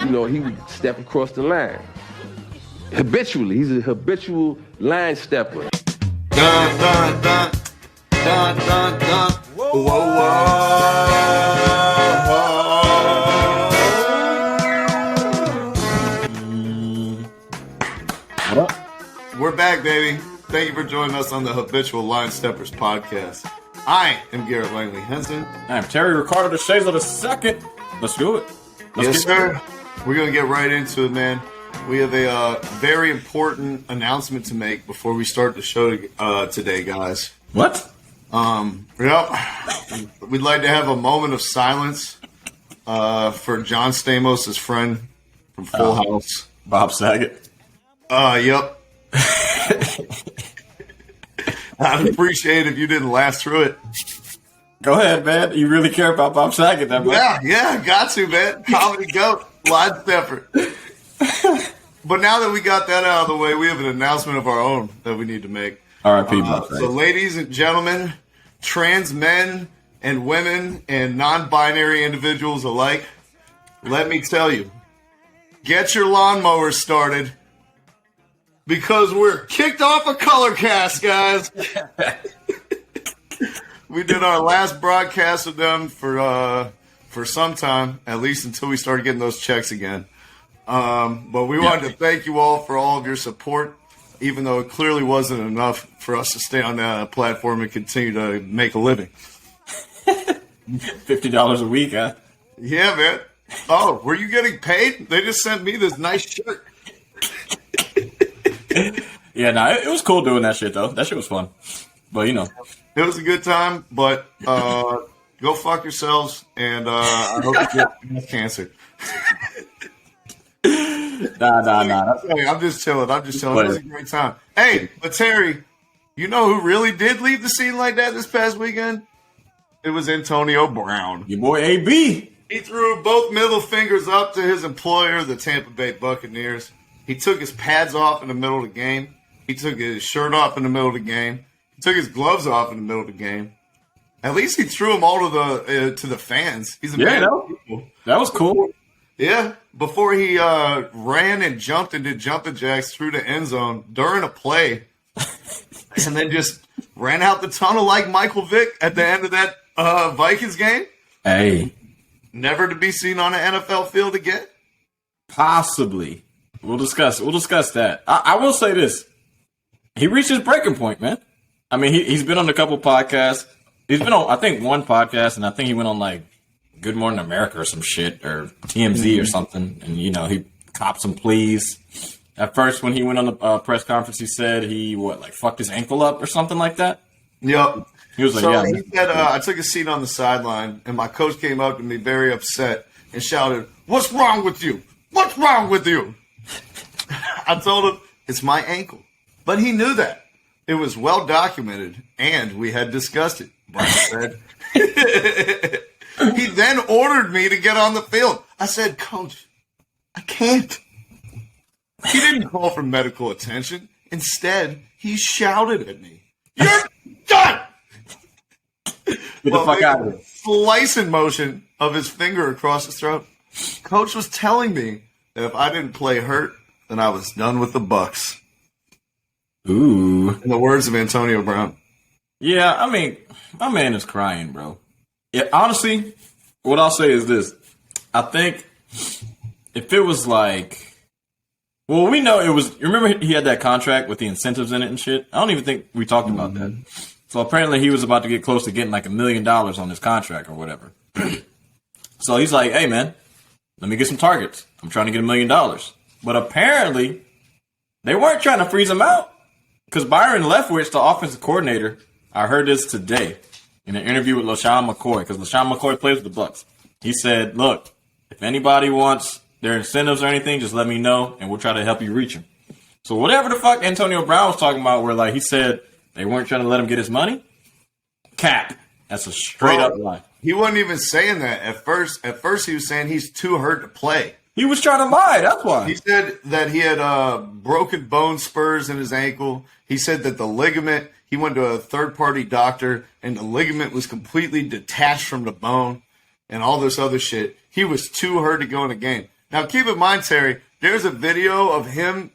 he would step across the line. Habitually. He's a habitual line stepper. Dun, dun, dun. Dun, dun, dun. Whoa, What up? We're back, baby. Thank you for joining us on the Habitual Line Steppers podcast. I am Garrett Langley Henson. I'm Terry Ricardo de Shazo II. Let's do it. Yes, sir. We're going to get right into it, man. We have a very important announcement to make before we start the show today, guys. What? Yep. We'd like to have a moment of silence for John Stamos' friend from Full House. Bob Saget. Yep. I'd appreciate it if you didn't laugh through it. Go ahead, man. You really care about Bob Saget that much? Yeah, got to, man. Comedy goat, line stepper. But now that we got that out of the way, we have an announcement of our own that we need to make. R.I.P. Bob Saget. So, ladies and gentlemen, trans men and women and non-binary individuals alike, let me tell you, get your lawnmowers started because we're kicked off a color cast, guys. We did our last broadcast with them for some time, at least until we started getting those checks again. But we wanted to thank you all for all of your support, even though it clearly wasn't enough for us to stay on that platform and continue to make a living. $50 a week, huh? Yeah, man. Oh, were you getting paid? They just sent me this nice shirt. Yeah, it was cool doing that shit, though. That shit was fun. But, It was a good time, but go fuck yourselves, and I hope you get cancer. Nah. I'm just chilling. It was a great time. Hey, but Terry, you know who really did leave the scene like that this past weekend? It was Antonio Brown. Your boy AB. He threw both middle fingers up to his employer, the Tampa Bay Buccaneers. He took his pads off in the middle of the game. He took his shirt off in the middle of the game. He took his gloves off in the middle of the game. At least he threw them all to the fans. He's a man of people. That was cool. Yeah, before he ran and jumped and did jumping jacks through the end zone during a play, and then just ran out the tunnel like Michael Vick at the end of that Vikings game. Hey. Never to be seen on an NFL field again? Possibly. We'll discuss that. I will say this. He reached his breaking point, man. I mean, he's been on a couple podcasts. He's been on, I think, one podcast, and I think he went on, like, Good Morning America or some shit, or TMZ or something, and, he copped some pleas. At first, when he went on the press conference, he said he, fucked his ankle up or something like that? Yep. He was like, he said, I took a seat on the sideline, and my coach came up to me very upset and shouted, "What's wrong with you? What's wrong with you?" I told him, "It's my ankle." But he knew that. It was well documented, and we had discussed it, Brian said. He then ordered me to get on the field. I said, "Coach, I can't." He didn't call for medical attention. Instead, he shouted at me, "You're done!" Get the fuck out of here. Slicing motion of his finger across his throat. Coach was telling me that if I didn't play hurt, then I was done with the Bucks. Ooh. In the words of Antonio Brown. Yeah, I mean, my man is crying, bro. Yeah, honestly, what I'll say is this. I think if it was like, well, we know it was, remember he had that contract with the incentives in it and shit? I don't even think we talked about that. So apparently he was about to get close to getting like $1 million on his contract or whatever. So he's like, "Hey, man, let me get some targets. I'm trying to get $1 million. But apparently they weren't trying to freeze him out. Because Byron Leftwich, the offensive coordinator, I heard this today in an interview with LaShawn McCoy, because LaShawn McCoy plays with the Bucks. He said, "Look, if anybody wants their incentives or anything, just let me know, and we'll try to help you reach them." So whatever the fuck Antonio Brown was talking about, where like he said they weren't trying to let him get his money, cap. That's a straight up lie. He wasn't even saying that at first. At first, he was saying he's too hurt to play. He was trying to lie. That's why. He said that he had broken bone spurs in his ankle. He said that the ligament, he went to a third-party doctor, and the ligament was completely detached from the bone and all this other shit. He was too hurt to go in the game. Now, keep in mind, Terry, there's a video of him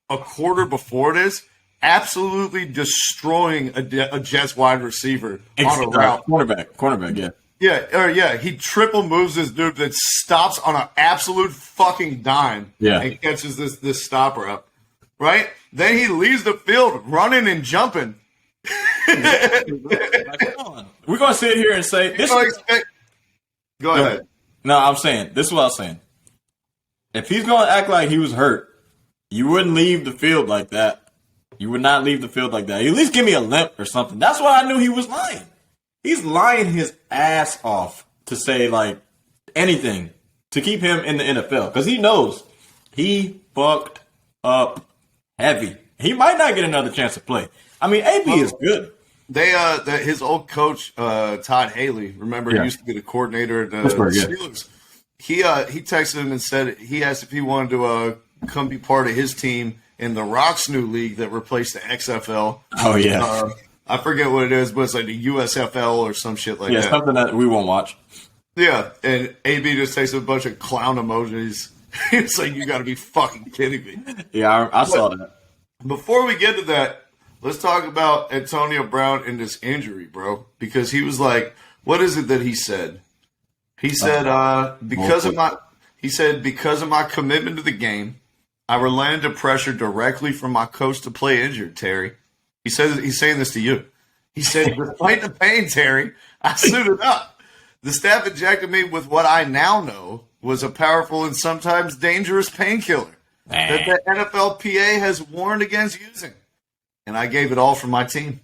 a quarter before this absolutely destroying a Jets wide receiver on a route. Cornerback, yeah. Yeah, he triple moves this dude that stops on an absolute fucking dime and catches this stopper up, right? Then he leaves the field running and jumping. We're going to sit here and say this. Go ahead. No, I'm saying, this is what I was saying. If he's going to act like he was hurt, you wouldn't leave the field like that. You would not leave the field like that. At least give me a limp or something. That's why I knew he was lying. He's lying his ass off to say, like, anything to keep him in the NFL. Because he knows he fucked up heavy. He might not get another chance to play. I mean, AB is good. His old coach, Todd Haley, remember he used to be the coordinator at the Steelers. He texted him and said he asked if he wanted to come be part of his team in the Rock's new league that replaced the XFL. Oh, yeah. I forget what it is, but it's like the USFL or some shit like that. Yeah, something that we won't watch. Yeah, and AB just takes a bunch of clown emojis. It's like, you got to be fucking kidding me. Yeah, I saw that. Before we get to that, let's talk about Antonio Brown and this injury, bro. Because he was like, what is it that he said? He said, because of my commitment to the game, I relented to pressure directly from my coach to play injured, Terry. He says he's saying this to you. He said, despite the pain, Terry, I suited up. The staff injected me with what I now know was a powerful and sometimes dangerous painkiller that the NFLPA has warned against using. And I gave it all for my team.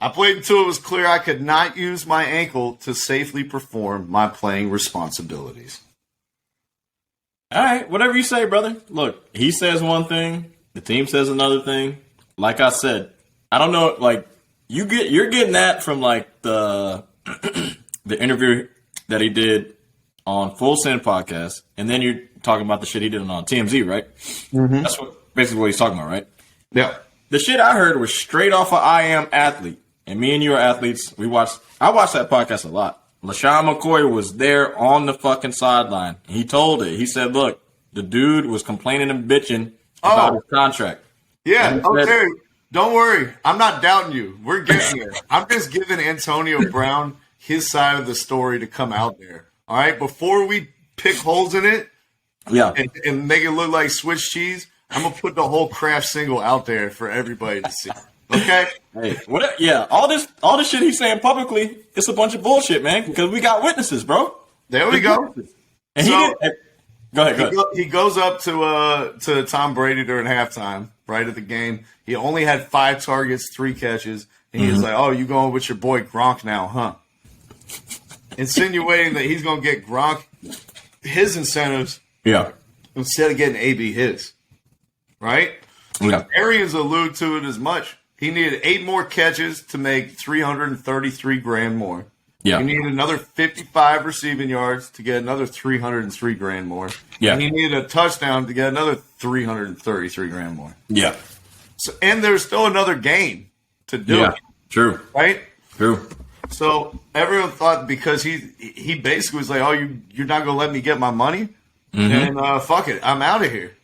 I played until it was clear I could not use my ankle to safely perform my playing responsibilities. All right, whatever you say, brother. Look, he says one thing, the team says another thing. Like I said, I don't know, like you're getting that from like the the interview that he did on Full Send podcast, and then you're talking about the shit he did on TMZ, right? Mm-hmm. That's basically what he's talking about, right? Yeah. The shit I heard was straight off of I Am Athlete, and me and you are athletes. I watched that podcast a lot. LaShawn McCoy was there on the fucking sideline. He told it. He said, look, the dude was complaining and bitching about his contract. Yeah. Terry, don't worry. I'm not doubting you. We're getting there. I'm just giving Antonio Brown his side of the story to come out there. All right? Before we pick holes in it and make it look like Swiss cheese, I'm going to put the whole Kraft single out there for everybody to see. Okay? Hey, what? Yeah, all this shit he's saying publicly, it's a bunch of bullshit, man. Because we got witnesses, bro. There we go. And so, go ahead. He goes up to Tom Brady during halftime, right at the game. He only had 5 targets, 3 catches, and he's like, "Oh, you going with your boy Gronk now, huh?" Insinuating that he's going to get Gronk his incentives, instead of getting AB his, right? Yeah. Arians alluded to it as much. He needed 8 more catches to make $333,000 more. Yeah. He needed another 55 receiving yards to get another $303,000 more. Yeah. And he needed a touchdown to get another $333,000 more. Yeah. So, and there's still another game to do it. True. Right? True. So everyone thought because he basically was like, "Oh, you're not gonna let me get my money, and fuck it, I'm out of here."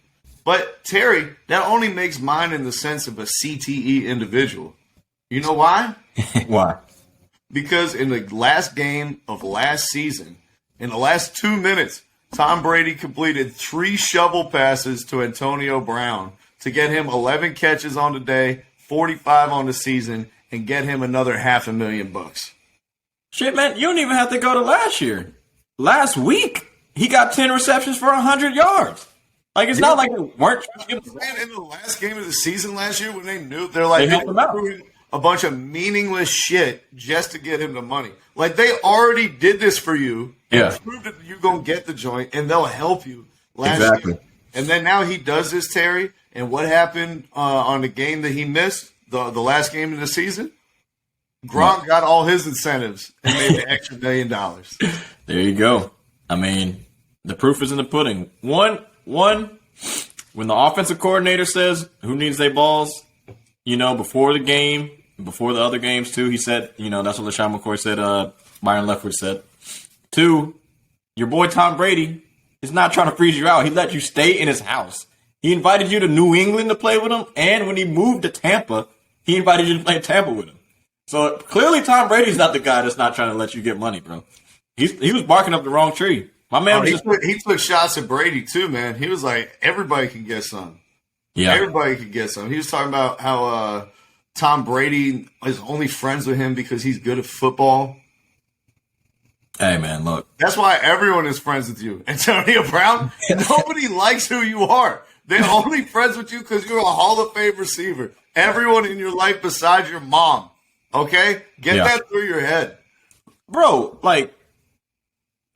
But Terry, that only makes mine in the sense of a CTE individual. You know why? Why? Because in the last game of last season, in the last 2 minutes, Tom Brady completed 3 shovel passes to Antonio Brown to get him 11 catches on the day, 45 on the season, and get him another $500,000. Shit, man, you don't even have to go to last year. Last week, he got 10 receptions for 100 yards. Like, it's not like they weren't trying to get in the last game of the season last year when they knew, they're like, they helped him out. A bunch of meaningless shit just to get him the money. Like, they already did this for you. Yeah. Proved that you're going to get the joint, and they'll help you last year. And then now he does this, Terry, and what happened on the game that he missed, the last game of the season? Gronk got all his incentives and made the extra $1 million. There you go. I mean, the proof is in the pudding. One, when the offensive coordinator says who needs their balls, before the game, before the other games too, he said, that's what LaShawn McCoy said, Byron Leftwich said. 2, your boy Tom Brady is not trying to freeze you out. He let you stay in his house. He invited you to New England to play with him, and when he moved to Tampa, he invited you to play in Tampa with him. So clearly, Tom Brady's not the guy that's not trying to let you get money, bro. He was barking up the wrong tree. My man he took shots at Brady too, man. He was like, everybody can get some. Yeah, everybody can get some. He was talking about how Tom Brady is only friends with him because he's good at football. Hey, man, look. That's why everyone is friends with you. Antonio Brown, nobody likes who you are. They're only friends with you because you're a Hall of Fame receiver. Everyone in your life besides your mom. Okay? Get that through your head. Bro, like,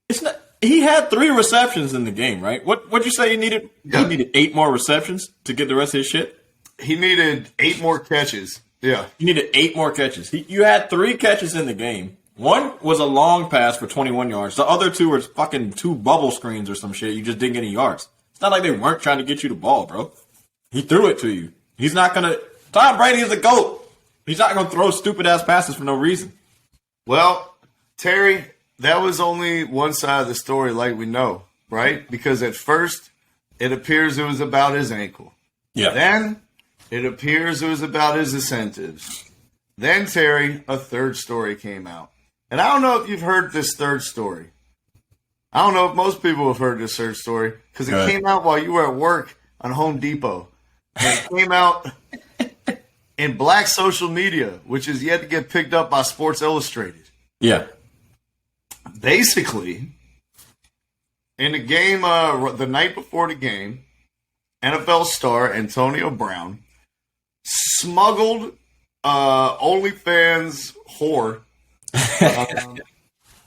it's not. He had 3 receptions in the game, right? What'd you say he needed? Yeah. He needed 8 more receptions to get the rest of his shit? He needed 8 more catches. Yeah. He needed 8 more catches. You had 3 catches in the game. One was a long pass for 21 yards. The other 2 were fucking 2 bubble screens or some shit. You just didn't get any yards. It's not like they weren't trying to get you the ball, bro. He threw it to you. He's not going to – Tom Brady is a GOAT. He's not going to throw stupid-ass passes for no reason. Well, Terry, that was only one side of the story like we know, right? Because at first, it appears it was about his ankle. Yeah. Then, it appears it was about his incentives. Then, Terry, a third story came out. And I don't know if you've heard this third story. I don't know if most people have heard this third story because it came out while you were at work on Home Depot. And it came out in black social media, which is yet to get picked up by Sports Illustrated. Yeah. Basically, in the game, the night before the game, NFL star Antonio Brown smuggled OnlyFans whore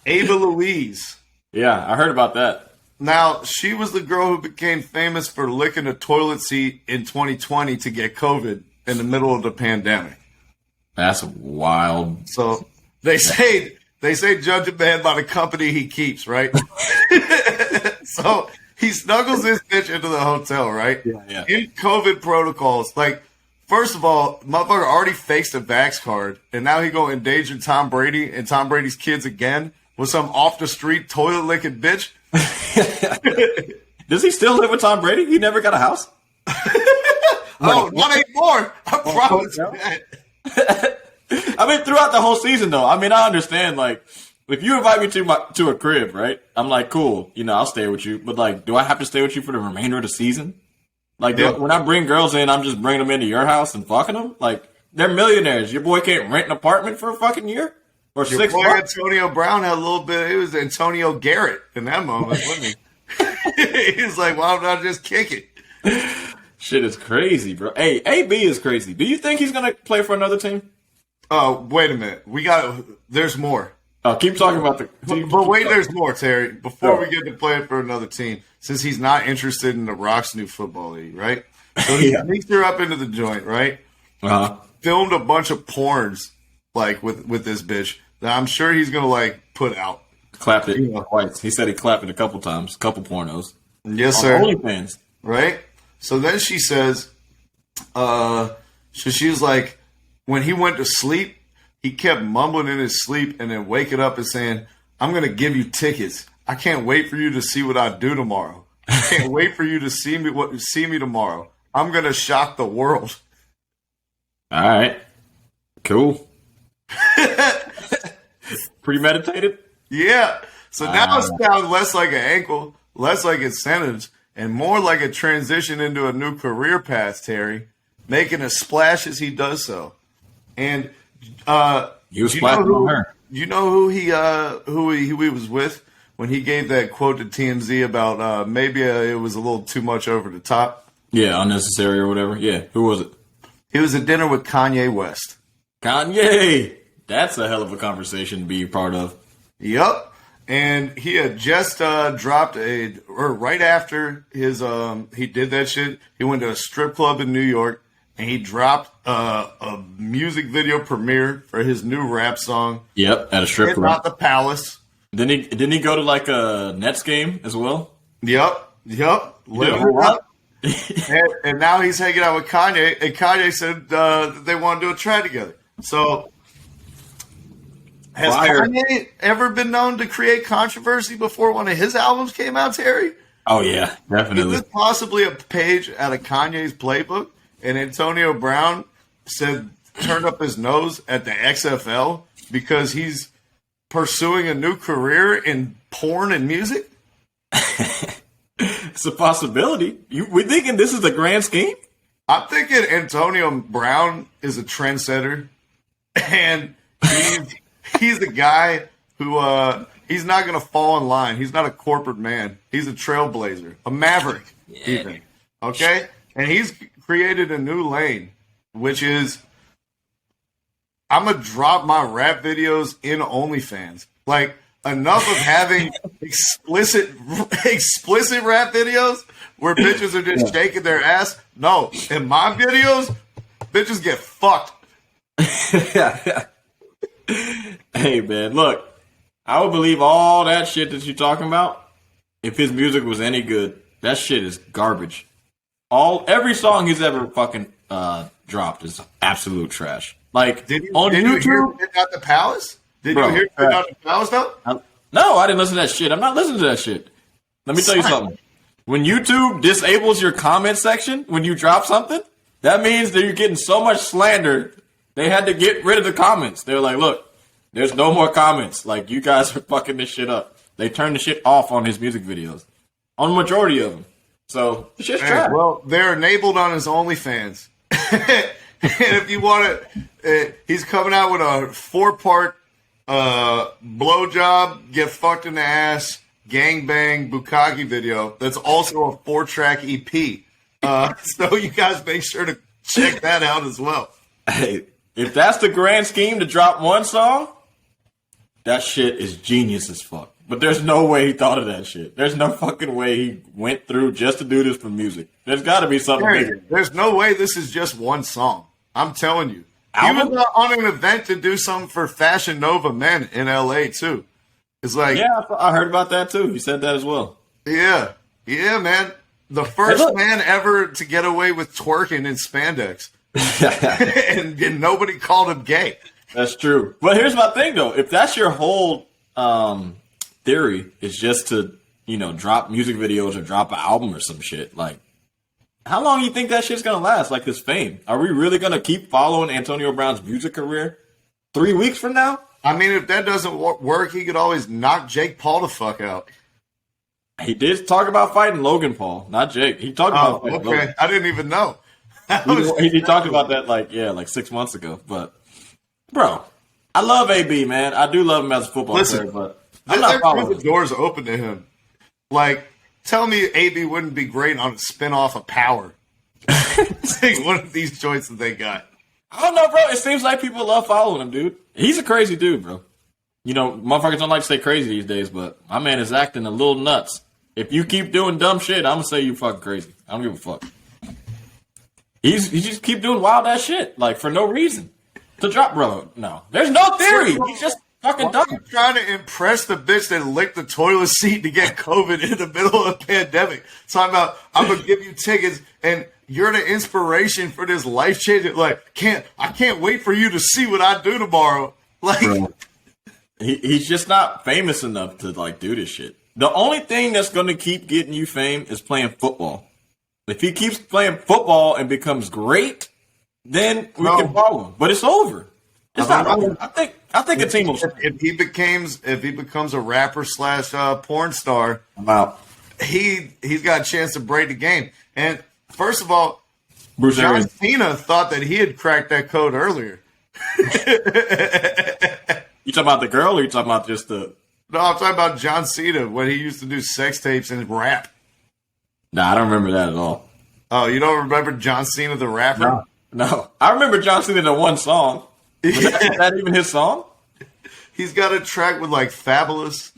Ava Louise. Yeah, I heard about that. Now, she was the girl who became famous for licking a toilet seat in 2020 to get COVID in the middle of the pandemic. That's wild. So they say judge a man by the company he keeps, right? So he snuggles this bitch into the hotel, right? Yeah. In COVID protocols, like, first of all, motherfucker already faked a Vax card, and now he gonna endanger Tom Brady and Tom Brady's kids again with some off the street toilet licking bitch. Does he still live with Tom Brady? He never got a house? Oh, not anymore. I promise you that. I mean, throughout the whole season, though. I mean, I understand, like, if you invite me to a crib, right? I'm like, cool, I'll stay with you. But, like, do I have to stay with you for the remainder of the season? Like, when I bring girls in, I'm just bringing them into your house and fucking them? Like, they're millionaires. Your boy can't rent an apartment for a fucking year? Or your 6 boy months? Antonio Brown had a little bit. It was Antonio Garrett in that moment, wasn't he? He was like, why don't I just kick it? Shit is crazy, bro. Hey, AB is crazy. Do you think he's going to play for another team? Oh, wait a minute. There's more. Oh, keep talking about the team. But wait, there's more, Terry. Before we get to playing for another team, since he's not interested in the Rock's new football league, right? So he sneaked her up into the joint, right? Uh-huh. Filmed a bunch of porns, like, with this bitch that I'm sure he's going to, like, put out. Clapped it twice. He said he clapped it a couple times, a couple pornos. Yes, sir. OnlyFans. Right? So then she says, so she was like, when he went to sleep, he kept mumbling in his sleep and then waking up and saying, I'm going to give you tickets. I can't wait for you to see what I do tomorrow. I can't wait for you to see me tomorrow. I'm going to shock the world. All right. Cool. Premeditated? Yeah. So now it sounds less like an ankle, less like incentives, and more like a transition into a new career path, Terry, making a splash as he does so. And he was splashing on her. You know who he was with when he gave that quote to TMZ about maybe it was a little too much over the top? Yeah, unnecessary or whatever. Yeah, who was it? He was at dinner with Kanye West. Kanye! That's a hell of a conversation to be part of. Yep. And he had just dropped right after his he did that shit, he went to a strip club in New York and he dropped a music video premiere for his new rap song. Yep, at a strip club. Not the Palace. Didn't he go to like a Nets game as well? Yep. Living it up. and now he's hanging out with Kanye, and Kanye said that they want to do a track together. So has Kanye ever been known to create controversy before one of his albums came out, Terry? Oh yeah, definitely. Is this possibly a page out of Kanye's playbook? And Antonio Brown turned up his nose at the XFL because he's pursuing a new career in porn and music? It's a possibility. We thinking this is the grand scheme? I'm thinking Antonio Brown is a trendsetter, and he's the guy who he's not going to fall in line. He's not a corporate man. He's a trailblazer, a maverick, even. Okay? And he's created a new lane, which is I'm going to drop my rap videos in OnlyFans. Like, enough of having explicit rap videos where bitches are just shaking their ass. No, in my videos, bitches get fucked. Hey, man, look, I would believe all that shit that you're talking about if his music was any good. That shit is garbage. Every song he's ever fucking dropped is absolute trash. Like, on YouTube, you hear Fit Out the Palace? Did you hear Fit Out the Palace, though? No, I didn't listen to that shit. I'm not listening to that shit. Let me tell you something. When YouTube disables your comment section when you drop something, that means that you're getting so much slander, they had to get rid of the comments. They're like, look, there's no more comments. Like, you guys are fucking this shit up. They turned the shit off on his music videos. On the majority of them. So, the shit's trash. Well, they're enabled on his OnlyFans. And if you want to, he's coming out with a 4-part blowjob, get fucked in the ass, gangbang, bukkake video. That's also a 4-track EP. So you guys make sure to check that out as well. Hey, if that's the grand scheme to drop one song, that shit is genius as fuck. But there's no way he thought of that shit. There's no fucking way he went through just to do this for music. There's got to be something bigger. There's no way this is just one song. I'm telling you. He was on an event to do something for Fashion Nova Men in LA too. It's like, yeah, I heard about that too. He said that as well. Yeah, man. The first man ever to get away with twerking in spandex, and nobody called him gay. That's true. But here's my thing though: if that's your whole theory, is just to drop music videos or drop an album or some shit, like. How long do you think that shit's gonna last? Like his fame? Are we really gonna keep following Antonio Brown's music career 3 weeks from now? I mean, if that doesn't work, he could always knock Jake Paul the fuck out. He did talk about fighting Logan Paul, not Jake. He talked about fighting Logan. I didn't even know. He talked about that like 6 months ago. But bro, I love AB, man. I do love him as a football player, but I'm not following. The doors open to him. Like. Tell me AB wouldn't be great on a spin-off of Power. Like one of these joints that they got. I don't know, bro. It seems like people love following him, dude. He's a crazy dude, bro. Motherfuckers don't like to say crazy these days, but my man is acting a little nuts. If you keep doing dumb shit, I'm going to say you fucking crazy. I don't give a fuck. He just keep doing wild ass shit, like, for no reason. To drop, bro. No. There's no theory. He's just fucking dumb. I'm trying to impress the bitch that licked the toilet seat to get COVID in the middle of a pandemic. Talking about, I'm going to give you tickets, and you're the inspiration for this life changing. Like, I can't wait for you to see what I do tomorrow. Like, bro, he's just not famous enough to like do this shit. The only thing that's going to keep getting you fame is playing football. If he keeps playing football and becomes great, then we can follow him. But it's over. It's not over. I think a team will. If he becomes a rapper / porn star, I'm out. He's got a chance to break the game. And first of all, Bruce John Cena thought that he had cracked that code earlier. You talking about the girl, or you talking about just the? No, I'm talking about John Cena when he used to do sex tapes and rap. Nah, I don't remember that at all. Oh, you don't remember John Cena the rapper? No. I remember John Cena the one song. Is that even his song? He's got a track with like Fabulous.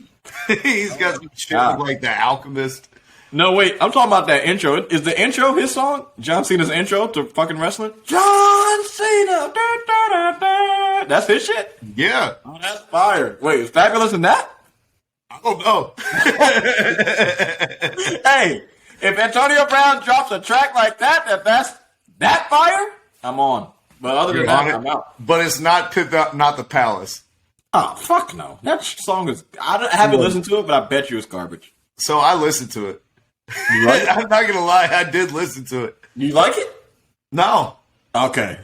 He's got some shit with like The Alchemist. No, wait. I'm talking about that intro. Is the intro his song? John Cena's intro to fucking wrestling? John Cena. Da, da, da, da. That's his shit? Yeah. Oh, that's fire. Wait, is Fabulous in that? I don't know. Hey, if Antonio Brown drops a track like that, if that's that fire, I'm on. But other than that, I'm out. But it's not the Palace. Oh, fuck no. That song is... I haven't listened to it, but I bet you it's garbage. So I listened to it. You like it? I'm not gonna lie, I did listen to it. You like it? No, Okay.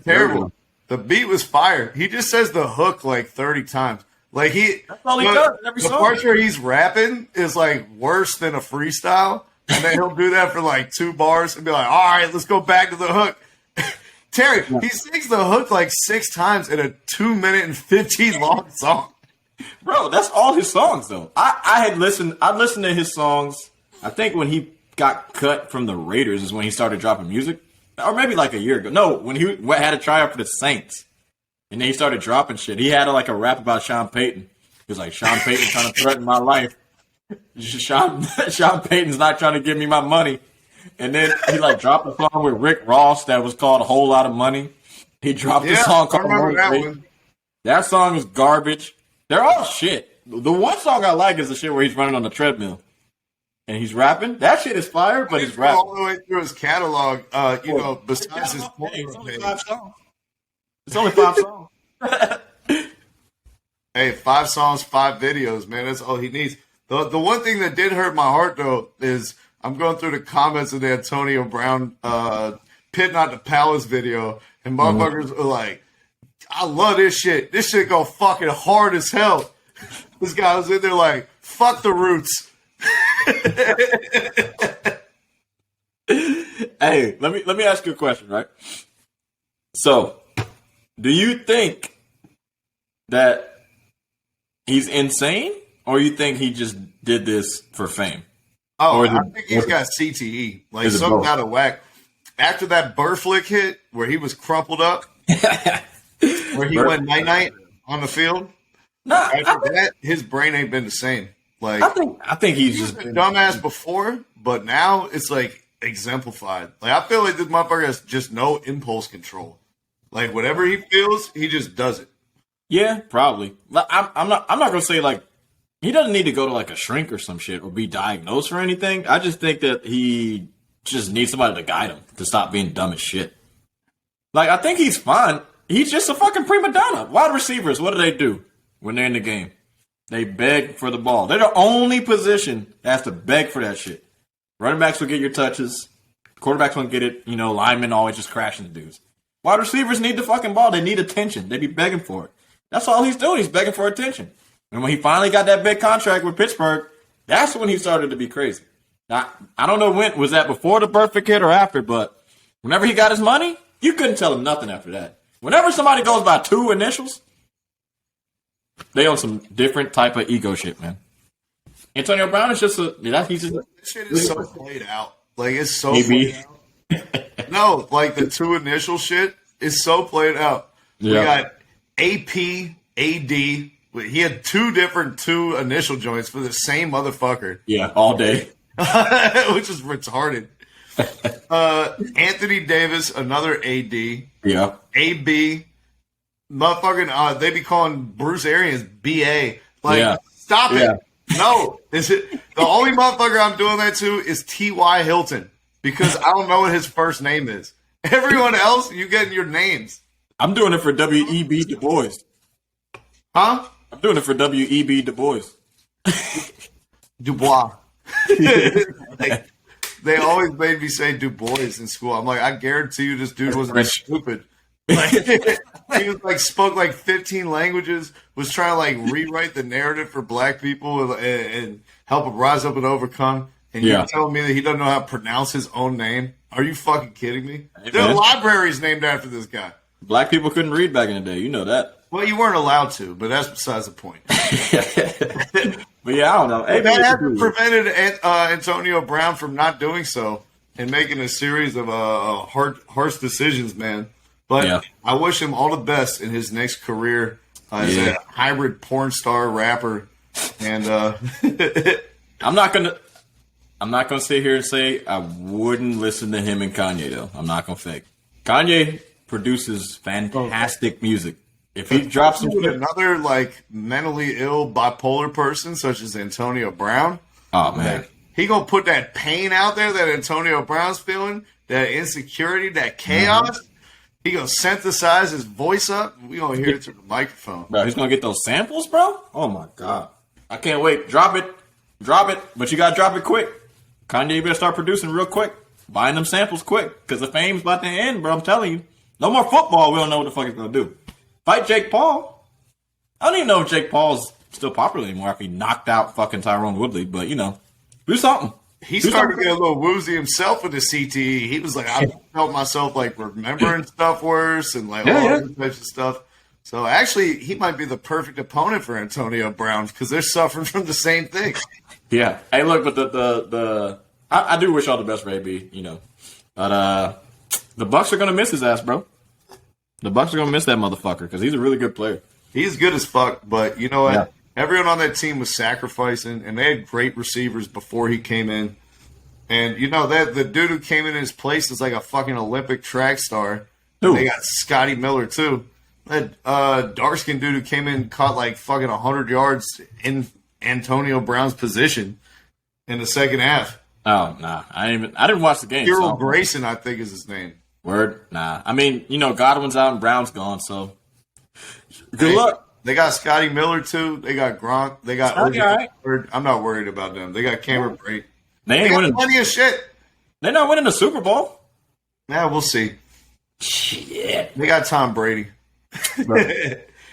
terrible. The beat was fire. He just says the hook like 30 times. Like That's all he does in every the song. parts where he's rapping is like worse than a freestyle, and then he'll do that for like 2 bars and be like, "All right, let's go back to the hook." Terry, he sings the hook like 6 times in a 2-minute and 15 long song. Bro, that's all his songs though. I'd listened to his songs. I think when he got cut from the Raiders is when he started dropping music. Or maybe like a year ago. No, when he had a tryout for the Saints. And then he started dropping shit. He had like a rap about Sean Payton. He was like, Sean Payton trying to threaten my life. Sean Payton's not trying to give me my money. And then he like dropped a song with Rick Ross that was called A Whole Lot of Money. He dropped a song I called remember that Motivation. one. That song is garbage. They're all shit. The one song I like is the shit where he's running on the treadmill. And he's rapping. That shit is fire, but he's rapping. All the way through his catalog, besides his It's only page. 5 songs. It's only 5 songs. Hey, 5 songs, 5 videos, man. That's all he needs. The one thing that did hurt my heart, though, is I'm going through the comments of the Antonio Brown Pit Not the Palace video, and motherfuckers are like, I love this shit. This shit go fucking hard as hell. This guy was in there like, fuck the Roots. Hey, let me ask you a question, right? So, do you think that he's insane, or you think he just did this for fame? Oh, Or is I it- think he's got CTE. Like, is it something both? out of whack. After that Burr flick hit, where he was crumpled up, where he went night-night on the field, Nah, after that, his brain ain't been the same. Like, I think he's he was just a dumbass before, but now it's like exemplified. Like, I feel like this motherfucker has just no impulse control. Like, whatever he feels, he just does it. yeah, probably. Like, I'm not gonna say like he doesn't need to go to like a shrink or some shit or be diagnosed for anything. I just think that he just needs somebody to guide him to stop being dumb as shit. Like, I think he's fine. He's just a fucking prima donna. Wide receivers, what do they do when they're in the game? They beg for the ball. They're the only position that has to beg for that shit. Running backs will get your touches. Quarterbacks won't get it. You know, linemen always just crashing the dudes. Wide receivers need the fucking ball. They need attention. They be begging for it. That's all he's doing. He's begging for attention. And when he finally got that big contract with Pittsburgh, that's when he started to be crazy. Now, I don't know when. Was that before the perfect hit or after? But whenever he got his money, you couldn't tell him nothing after that. Whenever somebody goes by 2 initials, they on some different type of ego shit, man. Antonio Brown is just he's just This shit is so played out. Like, it's so maybe. played out. No, like, the 2 initial shit is so played out. We Yeah. got AP, AD. He had 2 different 2 initial joints for the same motherfucker. Yeah, all day. Which is retarded. Anthony Davis, another AD. Yeah. AB. Motherfucking, they be calling Bruce Arians BA. Like, Yeah. stop Yeah. it. No. Is it the only motherfucker I'm doing that to is T.Y. Hilton. Because I don't know what his first name is. Everyone else, you getting your names. I'm doing it for W.E.B. Du Bois. Huh? I'm doing it for W.E.B. Du Bois. Dubois. Like, they always made me say Du Bois in school. I'm like, I guarantee you this dude wasn't French. stupid. Like, he was like spoke like 15 languages, was trying to like rewrite the narrative for black people and help them rise up and overcome. And Yeah. you're telling me that he doesn't know how to pronounce his own name? Are you fucking kidding me? Hey, There are man. libraries named after this guy. Black people couldn't read back in the day. You know that. Well, you weren't allowed to, but that's besides the point. But yeah, I don't know. Hey, That hasn't prevented Antonio Brown from not doing so and making a series of harsh decisions, man. But Yeah. I wish him all the best in his next career as Yeah. a hybrid porn star rapper. And I'm not gonna sit here and say I wouldn't listen to him and Kanye though. I'm not gonna fake. Kanye produces fantastic music. If he drops some shit, another like mentally ill bipolar person such as Antonio Brown, oh man, he gonna put that pain out there that Antonio Brown's feeling, that insecurity, that chaos. He gonna synthesize his voice up. We gonna hear it through the microphone. bro, he's gonna get those samples, bro. Oh my god, I can't wait. Drop it, but you gotta drop it quick, Kanye better start producing real quick. Buying them samples quick. Because the fame's about to end, bro. I'm telling you. No more football. We don't know what the fuck he's going to do. Fight Jake Paul. I don't even know if Jake Paul's still popular anymore after he knocked out fucking Tyrone Woodley. But, do something. He started to get a little woozy himself with the CTE. He was like, I felt myself like remembering stuff worse and like all those types of stuff. So actually, he might be the perfect opponent for Antonio Brown because they're suffering from the same thing. Yeah. Hey, look, but I do wish all the best for AB, But the Bucks are going to miss his ass, bro. The Bucks are going to miss that motherfucker because he's a really good player. He's good as fuck, but you know what? Yeah. Everyone on that team was sacrificing, and they had great receivers before he came in. And that the dude who came in his place is like a fucking Olympic track star. Who? They got Scotty Miller too. That dark-skinned dude who came in caught like fucking 100 yards in Antonio Brown's position in the second half. Oh, nah. I didn't watch the game. Hero Grayson, I think, is his name. Word? Nah. I mean, Godwin's out and Brown's gone, so good luck. They got Scotty Miller too. They got Gronk. They got right. I'm not worried about them. They got Cameron Brate. They They ain't got winning. plenty of shit. They're not winning the Super Bowl. Yeah, we'll see. Shit. They got Tom Brady. Tom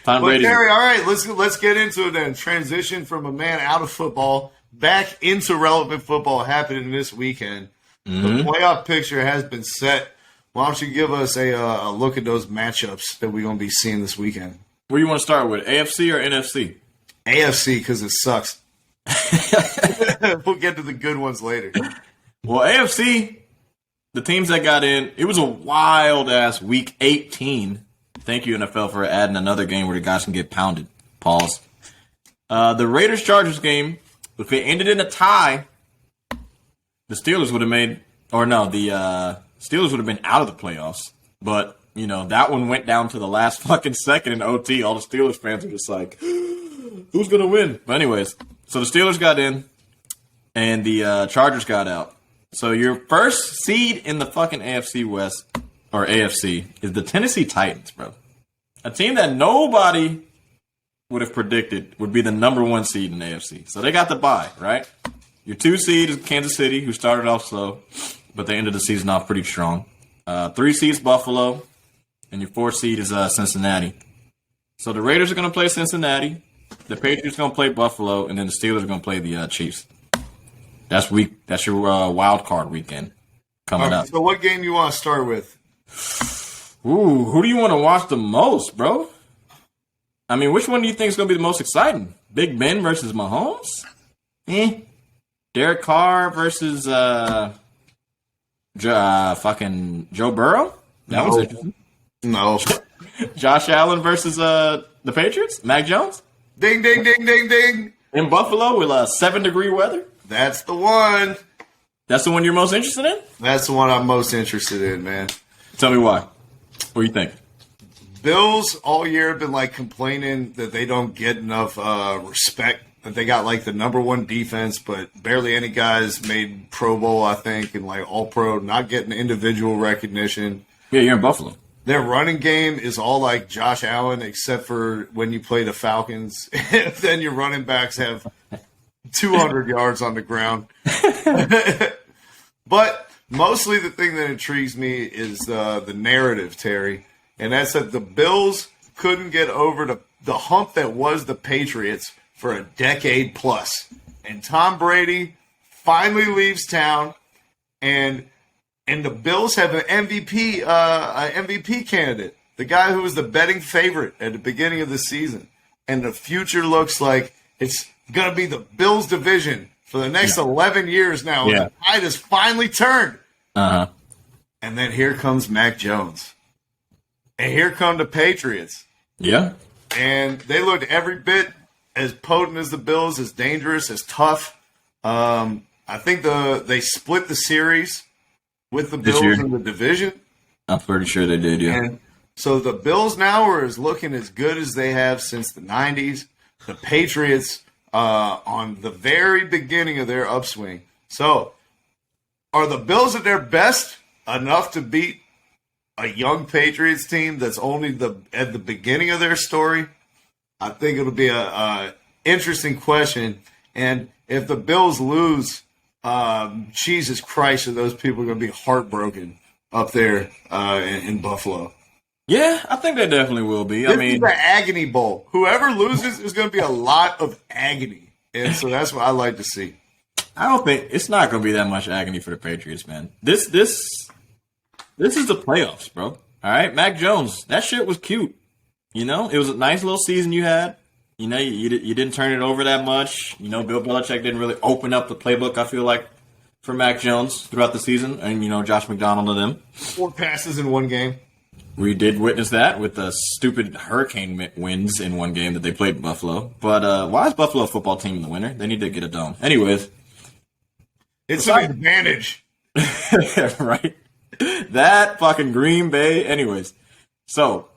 But Brady. Gary, all right, let's get into it then. Transition from a man out of football back into relevant football happening this weekend. The playoff picture has been set. Why don't you give us a look at those matchups that we're going to be seeing this weekend? Where you want to start with, AFC or NFC? AFC, because it sucks. We'll get to the good ones later. Well, AFC, the teams that got in, it was a wild-ass Week 18. Thank you, NFL, for adding another game where the guys can get pounded. Pause. The Raiders-Chargers game, if it ended in a tie, the Steelers would have made – or no, the Steelers would have been out of the playoffs. But, that one went down to the last fucking second in OT. All the Steelers fans were just like, who's going to win? But anyways, so the Steelers got in, and the Chargers got out. So your first seed in the fucking AFC West, or AFC, is the Tennessee Titans, bro. A team that nobody would have predicted would be the number one seed in the AFC. So they got the bye, right? Your 2 seed is Kansas City, who started off slow, but they ended the season off pretty strong. 3 seeds Buffalo, and your 4 seed is Cincinnati. So the Raiders are going to play Cincinnati, the Patriots are going to play Buffalo, and then the Steelers are going to play the Chiefs. That's your wild card weekend coming up. So what game you want to start with? Ooh, who do you want to watch the most, bro? I mean, which one do you think is going to be the most exciting? Big Ben versus Mahomes? Derek Carr versus fucking Joe Burrow? That was interesting. No. Josh Allen versus the Patriots? Mac Jones? Ding, ding, ding, ding, ding. In Buffalo with 7-degree weather? That's the one. That's the one you're most interested in? That's the one I'm most interested in, man. Tell me why. What do you think? Bills all year have been like complaining that they don't get enough respect. That they got like the number one defense, but barely any guys made Pro Bowl, I think, and like All Pro, not getting individual recognition. Yeah, you're in Buffalo. Their running game is all like Josh Allen, except for when you play the Falcons. Then your running backs have 200 yards on the ground. But mostly the thing that intrigues me is the narrative, Terry. And that's that the Bills couldn't get over the hump that was the Patriots for a decade plus. And Tom Brady finally leaves town, and the Bills have an MVP candidate, the guy who was the betting favorite at the beginning of the season. And the future looks like it's going to be the Bills division for the next 11 years now. Yeah. The tide has finally turned. Uh-huh. And then here comes Mac Jones. And here come the Patriots. Yeah. And they looked every bit as potent as the Bills, as dangerous, as tough. I think they split the series with the Bills in the division. I'm pretty sure they did, yeah. And so the Bills now are looking as good as they have since the 90s. The Patriots on the very beginning of their upswing. So are the Bills at their best enough to beat a young Patriots team that's only at the beginning of their story? I think it'll be a interesting question. And if the Bills lose Jesus Christ, are those people going to be heartbroken up there in Buffalo? Yeah, I think they definitely will be. This is the agony bowl. Whoever loses is going to be a lot of agony, and so that's what I like to see. I don't think it's not going to be that much agony for the Patriots, man. This is the playoffs, bro. All right, Mac Jones, that shit was cute. You know, it was a nice little season you had. You know, you didn't turn it over that much. You know, Bill Belichick didn't really open up the playbook, I feel like, for Mac Jones throughout the season, and you know, Josh McDonald and them. 4 passes in one game. We did witness that with the stupid hurricane wins in one game that they played in Buffalo. But why is Buffalo a football team the winner? They need to get a dome. Anyways. It's an advantage. Right? That fucking Green Bay. Anyways. So,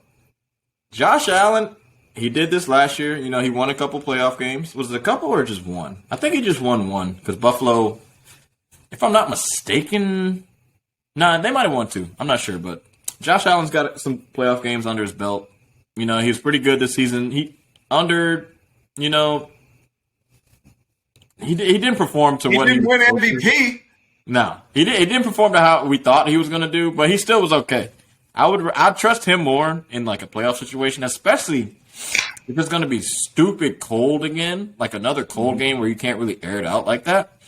Josh Allen, he did this last year. You know, he won a couple playoff games. Was it a couple or just one? I think he just won one because Buffalo, if I'm not mistaken, they might have won 2. I'm not sure, but Josh Allen's got some playoff games under his belt. You know, he was pretty good this season. He didn't perform to what he didn't win MVP. No, he didn't perform to how we thought he was going to do, but he still was okay. I'd trust him more in like a playoff situation, especially if it's going to be stupid cold again, like another cold game where you can't really air it out like that.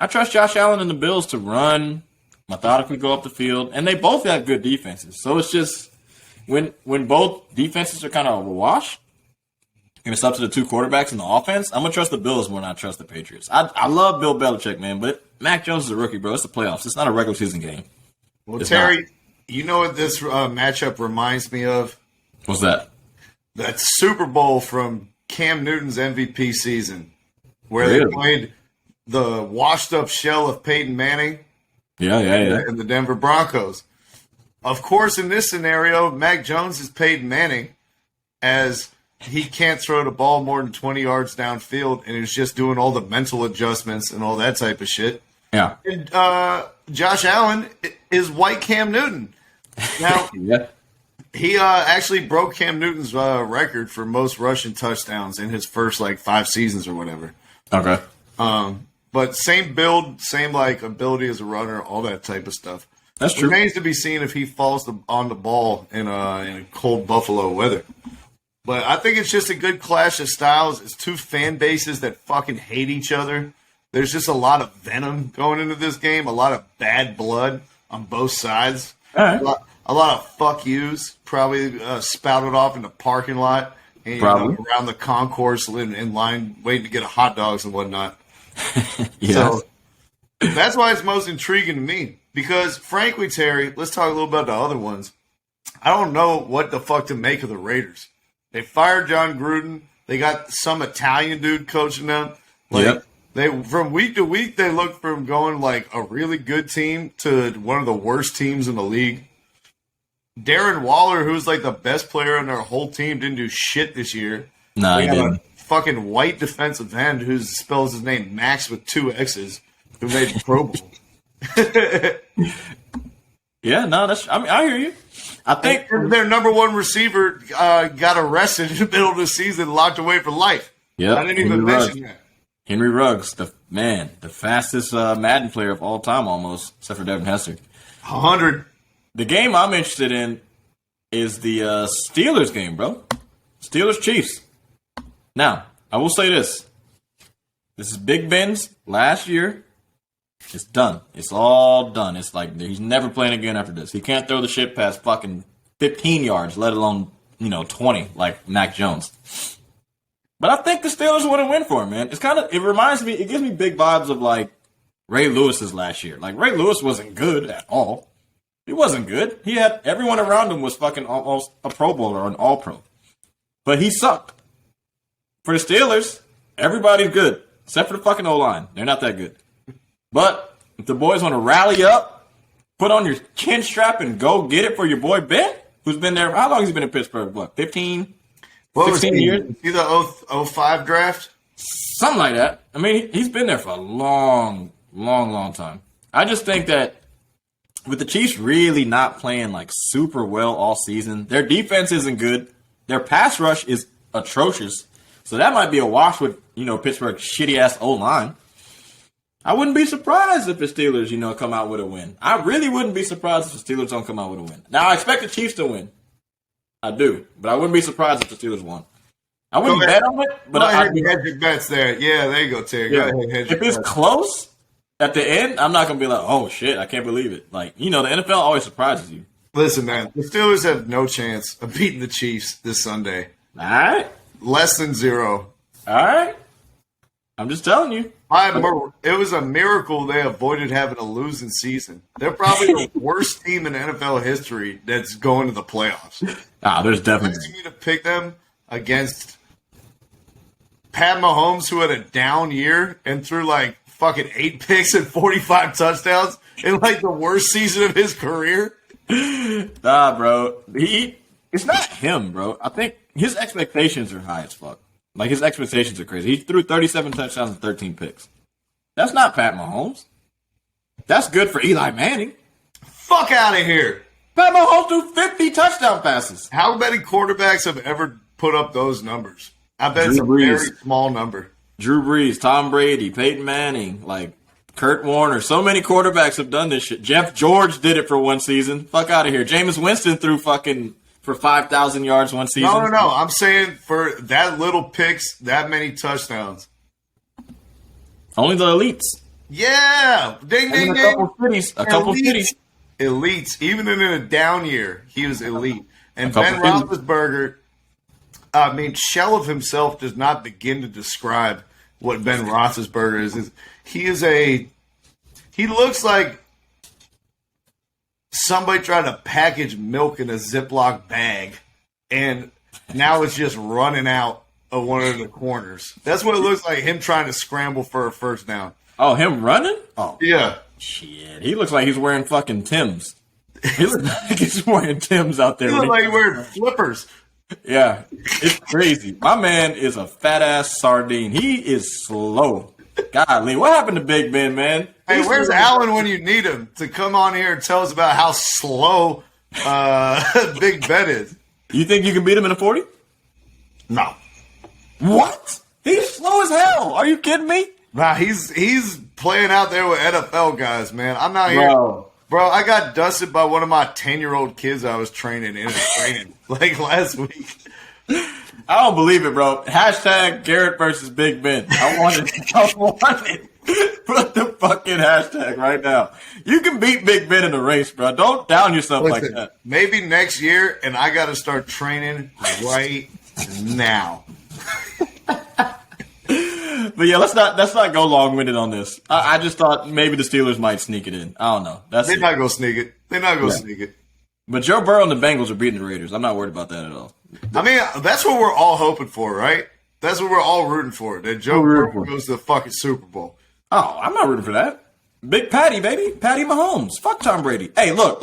I trust Josh Allen and the Bills to run, methodically go up the field, and they both have good defenses. So it's just when both defenses are kind of a wash, and it's up to the 2 quarterbacks in the offense, I'm going to trust the Bills more than I trust the Patriots. I love Bill Belichick, man, but Mac Jones is a rookie, bro. It's the playoffs. It's not a regular season game. Well, Terry, you know what this matchup reminds me of? What's that? That Super Bowl from Cam Newton's MVP season, where Really? they played the washed-up shell of Peyton Manning. Yeah. And the Denver Broncos. Of course, in this scenario, Mac Jones is Peyton Manning, as he can't throw the ball more than 20 yards downfield, and he's just doing all the mental adjustments and all that type of shit. Yeah. And Josh Allen is white Cam Newton. Now, Yeah. he actually broke Cam Newton's record for most rushing touchdowns in his first, 5 seasons or whatever. Okay. But same build, same ability as a runner, all that type of stuff. That's true. Remains to be seen if he falls on the ball in a cold Buffalo weather. But I think it's just a good clash of styles. It's 2 fan bases that fucking hate each other. There's just a lot of venom going into this game, a lot of bad blood on both sides. All right. A lot of fuck yous probably spouted off in the parking lot and around the concourse in line waiting to get a hot dogs and whatnot. Yeah. So that's why it's most intriguing to me. Because, frankly, Terry, let's talk a little about the other ones. I don't know what the fuck to make of the Raiders. They fired John Gruden. They got some Italian dude coaching them. Yep. They from week to week, they look from going a really good team to one of the worst teams in the league. Darren Waller, who's the best player on their whole team, didn't do shit this year. No, he didn't. A fucking white defensive end who spells his name Max with 2 X's, who made the Pro Bowl. Yeah, no, I hear you. I think their number 1 receiver got arrested in the middle of the season, locked away for life. Yeah, I didn't even mention that. Henry Ruggs, the fastest Madden player of all time, almost, except for Devin Hester. 100. The game I'm interested in is the Steelers game, bro. Steelers Chiefs. Now, I will say this. This is Big Ben's last year. It's done. It's all done. It's he's never playing again after this. He can't throw the shit past fucking 15 yards, let alone, 20, like Mac Jones. But I think the Steelers want to win for him, man. It reminds me, it gives me big vibes of Ray Lewis's last year. Ray Lewis wasn't good at all. He wasn't good. He had everyone around him was fucking almost a Pro Bowler or an All Pro. But he sucked. For the Steelers, everybody's good. Except for the fucking O-line. They're not that good. But if the boys want to rally up, put on your chin strap and go get it for your boy Ben, who's been there. How long has he been in Pittsburgh? What, 15, 16 years? See the 05 draft? Something like that. I mean, he's been there for a long, long, long time. I just think that with the Chiefs really not playing super well all season, their defense isn't good. Their pass rush is atrocious. So that might be a wash with, Pittsburgh's shitty-ass O-line. I wouldn't be surprised if the Steelers, come out with a win. I really wouldn't be surprised if the Steelers don't come out with a win. Now, I expect the Chiefs to win. I do. But I wouldn't be surprised if the Steelers won. I wouldn't bet on it, but I'd hedge your bets there. Yeah, there you go, Terry. Yeah. Go ahead, if it's close at the end, I'm not going to be like, oh, shit, I can't believe it. Like, the NFL always surprises you. Listen, man, the Steelers have no chance of beating the Chiefs this Sunday. All right. Less than 0. All right. I'm just telling you. It was a miracle they avoided having a losing season. They're probably the worst team in NFL history that's going to the playoffs. There's definitely. You to pick them against Pat Mahomes, who had a down year and threw like fucking 8 picks and 45 touchdowns in like the worst season of his career. Nah, bro. It's not him, bro. I think his expectations are high as fuck. Like, his expectations are crazy. He threw 37 touchdowns and 13 picks. That's not Pat Mahomes. That's good for Eli Manning. Fuck out of here. Pat Mahomes threw 50 touchdown passes. How many quarterbacks have ever put up those numbers? I bet it's a very small number. Drew Brees, Tom Brady, Peyton Manning, like Kurt Warner. So many quarterbacks have done this shit. Jeff George did it for one season. Fuck out of here. Jameis Winston threw for 5,000 yards one season. No. I'm saying for that little picks, that many touchdowns. Only the elites. Yeah. Ding, ding, ding. A couple cities. Elites. Even in a down year, he was elite. And Ben Roethlisberger, shell of himself does not begin to describe what Ben Roethlisberger is. He looks like somebody tried to package milk in a Ziploc bag, and now it's just running out of one of the corners. That's what it looks like, him trying to scramble for a first down. Oh, him running? Oh. Yeah. Shit. He looks like he's wearing fucking Timbs. He looks like he's wearing Timbs out there. He looks like he's wearing flippers. Yeah. It's crazy. My man is a fat-ass sardine. He is slow. Golly, what happened to Big Ben, man? Hey, where's Allen when you need him to come on here and tell us about how slow Big Ben is? You think you can beat him in a 40? No. What? He's slow as hell. Are you kidding me? Nah, he's playing out there with NFL guys, man. I'm not here. Bro, I got dusted by one of my 10-year-old kids I was training in training like last week. I don't believe it, bro. Hashtag Garrett versus Big Ben. I want it. Put the fucking hashtag right now. You can beat Big Ben in the race, bro. Don't down yourself like that. Maybe next year, and I got to start training right now. But yeah, let's not go long-winded on this. I just thought maybe the Steelers might sneak it in. I don't know. They're not going to sneak it. They're not going to sneak it. But Joe Burrow and the Bengals are beating the Raiders. I'm not worried about that at all. I mean, that's what we're all hoping for, right? That's what we're all rooting for, that Joe Burrow goes to the fucking Super Bowl. Oh, I'm not rooting for that. Big Patty, baby. Patty Mahomes. Fuck Tom Brady. Hey, look.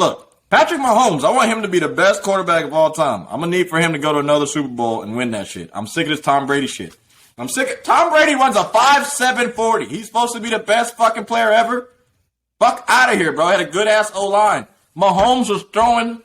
Patrick Mahomes, I want him to be the best quarterback of all time. I'm going to need for him to go to another Super Bowl and win that shit. I'm sick of this Tom Brady shit. I'm sick of Tom Brady runs a 5.7 40. He's supposed to be the best fucking player ever. Fuck out of here, bro. Had a good-ass O-line. Mahomes was throwing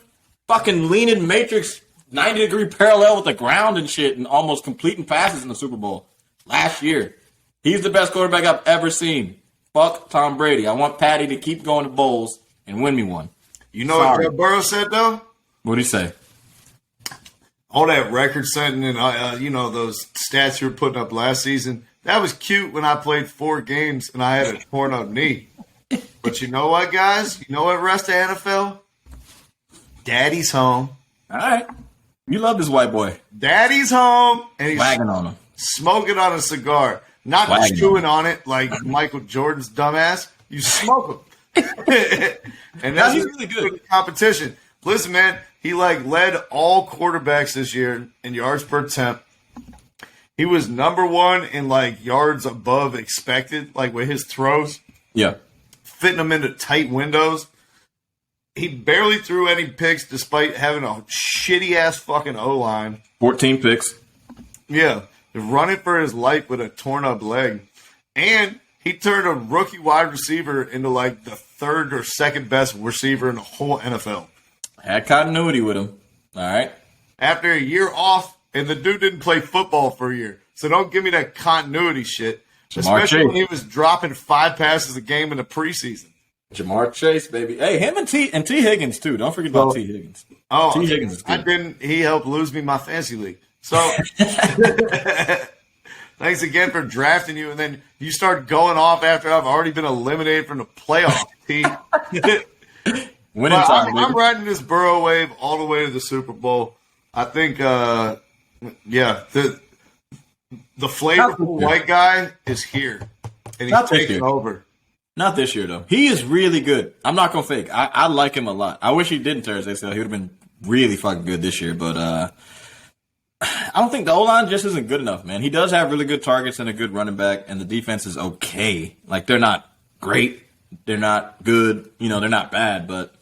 fucking leaning matrix 90-degree parallel with the ground and shit and almost completing passes in the Super Bowl last year. He's the best quarterback I've ever seen. Fuck Tom Brady. I want Patty to keep going to bowls and win me one. You know what Joe Burrow said, though? What'd he say? All that record setting and, those stats you were putting up last season, that was cute when I played 4 games and I had a torn up knee. But you know what, guys? You know what, rest of NFL? Daddy's home. All right. You love this white boy. Daddy's home. And he's wagging on him. Smoking on a cigar. Not chewing on it like Michael Jordan's dumbass. You smoke him. And that's he's really good. The competition. Listen, man, he led all quarterbacks this year in yards per attempt. He was number 1 in yards above expected, with his throws. Yeah. Fitting them into tight windows. He barely threw any picks despite having a shitty-ass fucking O-line. 14 picks. Yeah. Running for his life with a torn-up leg. And he turned a rookie wide receiver into, the third or second best receiver in the whole NFL. Had continuity with him. All right. After a year off, and the dude didn't play football for a year. So don't give me that continuity shit. Especially Chase. when he was dropping 5 passes a game in the preseason. Jamar Chase, baby. Hey, him and T Higgins too. Don't forget about T Higgins. Oh, T Higgins is good. He helped lose me my fantasy league. So thanks again for drafting you, and then you start going off after I've already been eliminated from the playoff team. Winning time, I'm riding this Burrow wave all the way to the Super Bowl. I think, the flavorful white guy is here, and he's taking over. Not this year, though. He is really good. I'm not going to fake. I like him a lot. I wish he didn't tear his ACL. He would have been really fucking good this year. But I don't think the O-line just isn't good enough, man. He does have really good targets and a good running back, and the defense is okay. Like, they're not great. They're not good. They're not bad. But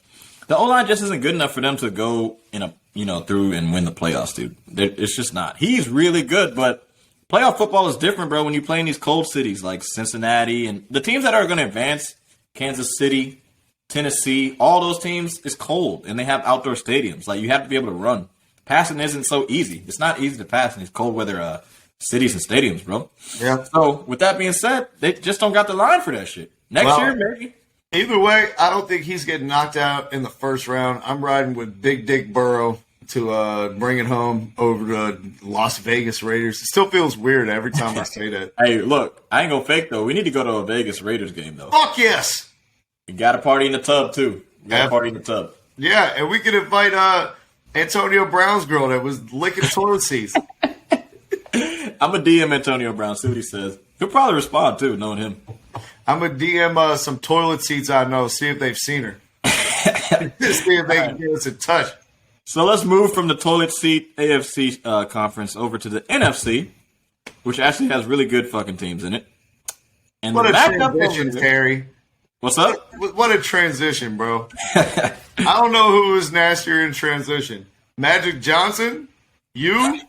the O-line just isn't good enough for them to go through and win the playoffs, dude. It's just not. He's really good, but playoff football is different, bro, when you play in these cold cities like Cincinnati and the teams that are going to advance, Kansas City, Tennessee, all those teams, is cold, and they have outdoor stadiums. Like, you have to be able to run. Passing isn't so easy. It's not easy to pass in these cold weather cities and stadiums, bro. Yeah. So, with that being said, they just don't got the line for that shit. Next year, maybe. Either way, I don't think he's getting knocked out in the first round. I'm riding with Big Dick Burrow to bring it home over to Las Vegas Raiders. It still feels weird every time I say that. Hey, look, I ain't gonna fake, though. We need to go to a Vegas Raiders game, though. Fuck yes! You got to party in the tub, too. You got to party in the tub. Yeah, and we could invite Antonio Brown's girl that was licking toilet seats. I'm a DM Antonio Brown, see what he says. He'll probably respond, too, knowing him. I'm going to DM some toilet seats I know, see if they've seen her. See if they can give us a touch. So let's move from the toilet seat AFC conference over to the NFC, which actually has really good fucking teams in it. And what a transition, Terry. What's up? What a transition, bro. I don't know who is nastier in transition. Magic Johnson, you,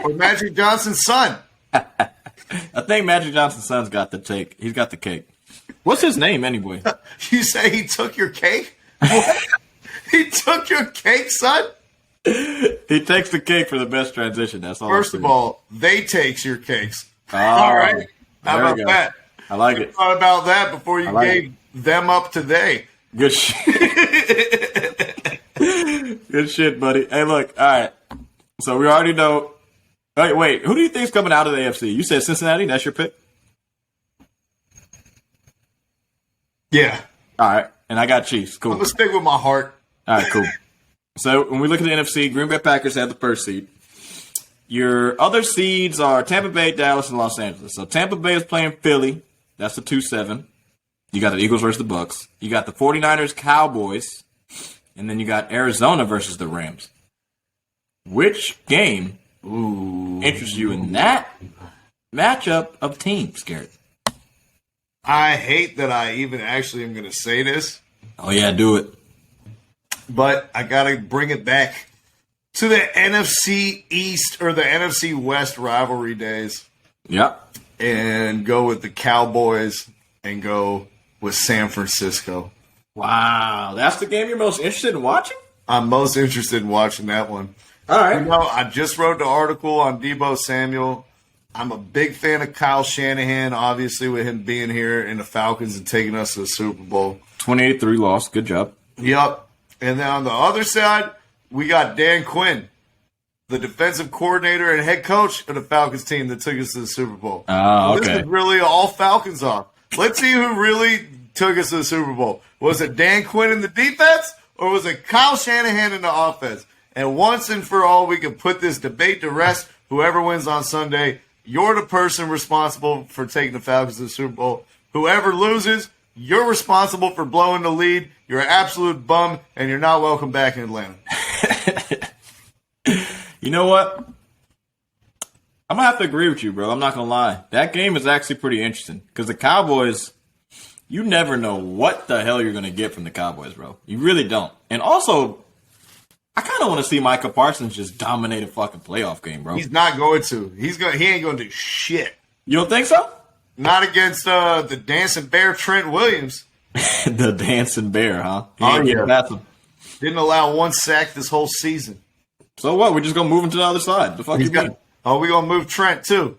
or Magic Johnson's son? I think Magic Johnson's son's got the take. He's got the cake. What's his name, anyway? You say he took your cake? What? He took your cake, son? He takes the cake for the best transition. That's all. First of all, they takes your cakes. Oh, all right. How about that? I like it. Thought about that before you gave them up to they. Good shit. Good shit, buddy. Hey, look. All right. So we already know. Wait. Who do you think's coming out of the AFC? You said Cincinnati. That's your pick. Yeah. All right. And I got Chiefs. Cool. I'm gonna stick with my heart. All right. Cool. So when we look at the NFC, Green Bay Packers have the first seed. Your other seeds are Tampa Bay, Dallas, and Los Angeles. So Tampa Bay is playing Philly. That's the 2-7. You got the Eagles versus the Bucks. You got the 49ers, Cowboys. And then you got Arizona versus the Rams. Which game interests you in that matchup of teams, Garrett? I hate that I even actually am going to say this. Oh, yeah, do it. But I got to bring it back to the NFC East or the NFC West rivalry days. Yep. And go with the Cowboys and go with San Francisco. Wow. That's the game you're most interested in watching? I'm most interested in watching that one. All right. I just wrote the article on Deebo Samuel. I'm a big fan of Kyle Shanahan, obviously, with him being here in the Falcons and taking us to the Super Bowl. 28-3 loss. Good job. Yep. And then on the other side, we got Dan Quinn, the defensive coordinator and head coach of the Falcons team that took us to the Super Bowl. Oh, okay. This is really all Falcons off. Let's see who really took us to the Super Bowl. Was it Dan Quinn in the defense, or was it Kyle Shanahan in the offense? And once and for all, we can put this debate to rest. Whoever wins on Sunday, you're the person responsible for taking the Falcons to the Super Bowl. Whoever loses, you're responsible for blowing the lead. You're an absolute bum, and you're not welcome back in Atlanta. You know what? I'm going to have to agree with you, bro. I'm not going to lie. That game is actually pretty interesting because the Cowboys, you never know what the hell you're going to get from the Cowboys, bro. You really don't. And also, I kind of want to see Micah Parsons just dominate a fucking playoff game, bro. He's not going to. He ain't going to do shit. You don't think so? Not against the dancing bear Trent Williams. The dancing bear, huh? Didn't allow one sack this whole season. So what? We're just going to move him to the other side. The fuck you mean? Oh, we're going to move Trent, too.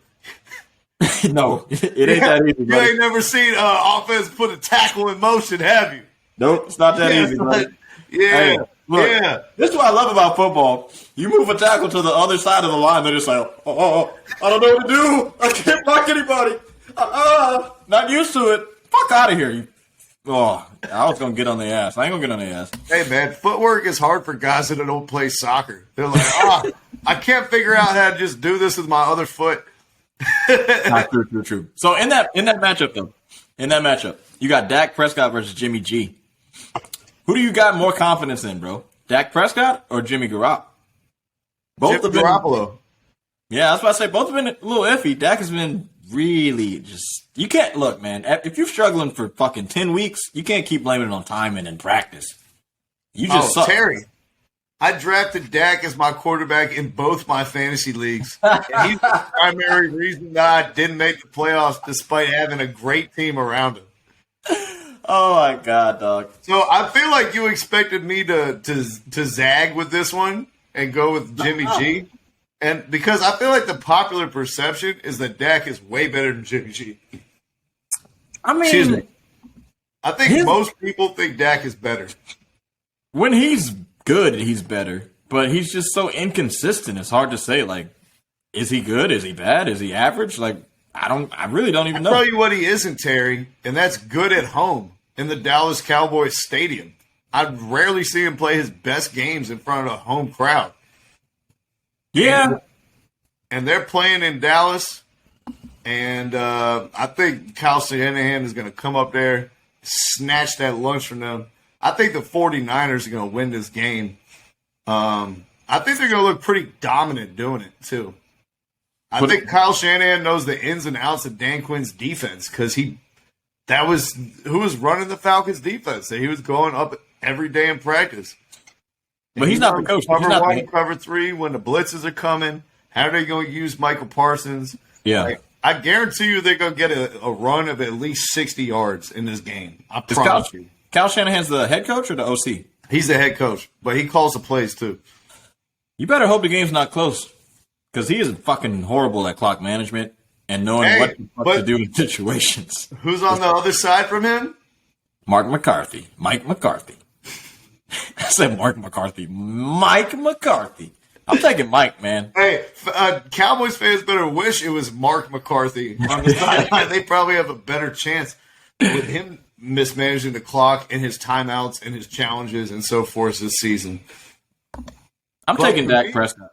No, it ain't that easy, You buddy. ain't never seen offense put a tackle in motion, have you? Nope, it's not that Yeah, easy, buddy. Yeah, Hey, look, yeah. this is what I love about football. You move a tackle to the other side of the line, they're just like, I don't know what to do. I can't block anybody. Not used to it. Fuck out of here. I was going to get on their ass. I ain't going to get on their ass. Hey, man, footwork is hard for guys that don't play soccer. They're like, I can't figure out how to just do this with my other foot. Not true. So in that matchup, though, you got Dak Prescott versus Jimmy G. Who do you got more confidence in, bro? Dak Prescott or Jimmy Garoppolo? Both Jimmy Garoppolo. Yeah, I was about to say both have been a little iffy. Dak has been really just. You can't look, man. If you're struggling for fucking 10 weeks, you can't keep blaming it on timing and practice. You just suck. Terry. I drafted Dak as my quarterback in both my fantasy leagues. And he's the primary reason that I didn't make the playoffs despite having a great team around him. Oh, my God, dog. So I feel like you expected me to zag with this one and go with Jimmy G. And because I feel like the popular perception is that Dak is way better than Jimmy G. I mean, Excuse me. I think most people think Dak is better. When he's good, he's better. But he's just so inconsistent. It's hard to say, like, is he good? Is he bad? Is he average? Like, I really don't even know. I'll tell you what he isn't, Terry, and that's good at home in the Dallas Cowboys stadium. I rarely see him play his best games in front of a home crowd. Yeah. And they're playing in Dallas, and I think Kyle Shanahan is going to come up there, snatch that lunch from them. I think the 49ers are going to win this game. I think they're going to look pretty dominant doing it, too. I think Kyle Shanahan knows the ins and outs of Dan Quinn's defense because that was who was running the Falcons' defense. He was going up every day in practice. But he's not the coach. Cover one, cover three, when the blitzes are coming. How are they going to use Michael Parsons? Yeah. Like, I guarantee you they're going to get a run of at least 60 yards in this game. I promise you. Kyle Shanahan's the head coach or the OC? He's the head coach, but he calls the plays too. You better hope the game's not close because he is fucking horrible at clock management and knowing what the fuck to do in situations. Who's on the other side from him? Mike McCarthy. I said Mark McCarthy. Mike McCarthy. I'm taking Mike, man. Hey, Cowboys fans better wish it was Mark McCarthy on the sideline. They probably have a better chance with him mismanaging the clock and his timeouts and his challenges and so forth this season. I'm taking Dak Prescott.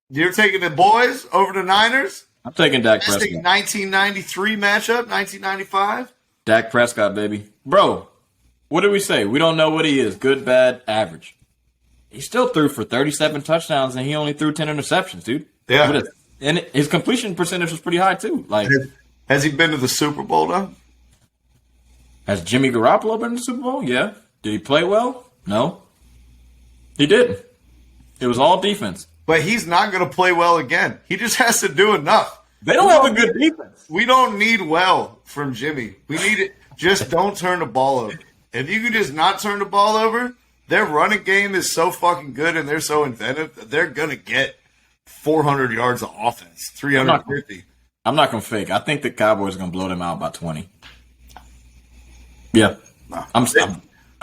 You're taking the boys over the Niners? I'm taking Dak Prescott. 1993 matchup, 1995? Dak Prescott, baby. Bro, what did we say? We don't know what he is. Good, bad, average. He still threw for 37 touchdowns, and he only threw 10 interceptions, dude. Yeah. And his completion percentage was pretty high, too. Like, has he been to the Super Bowl, though? Has Jimmy Garoppolo been to the Super Bowl? Yeah. Did he play well? No. He didn't. It was all defense. But he's not going to play well again. He just has to do enough. They don't have a good defense. We don't need well from Jimmy. We need it. Just don't turn the ball over. If you can just not turn the ball over, their running game is so fucking good and they're so inventive that they're going to get 400 yards of offense, 350. I'm not going to fake. I think the Cowboys are going to blow them out by 20. Yeah. I'm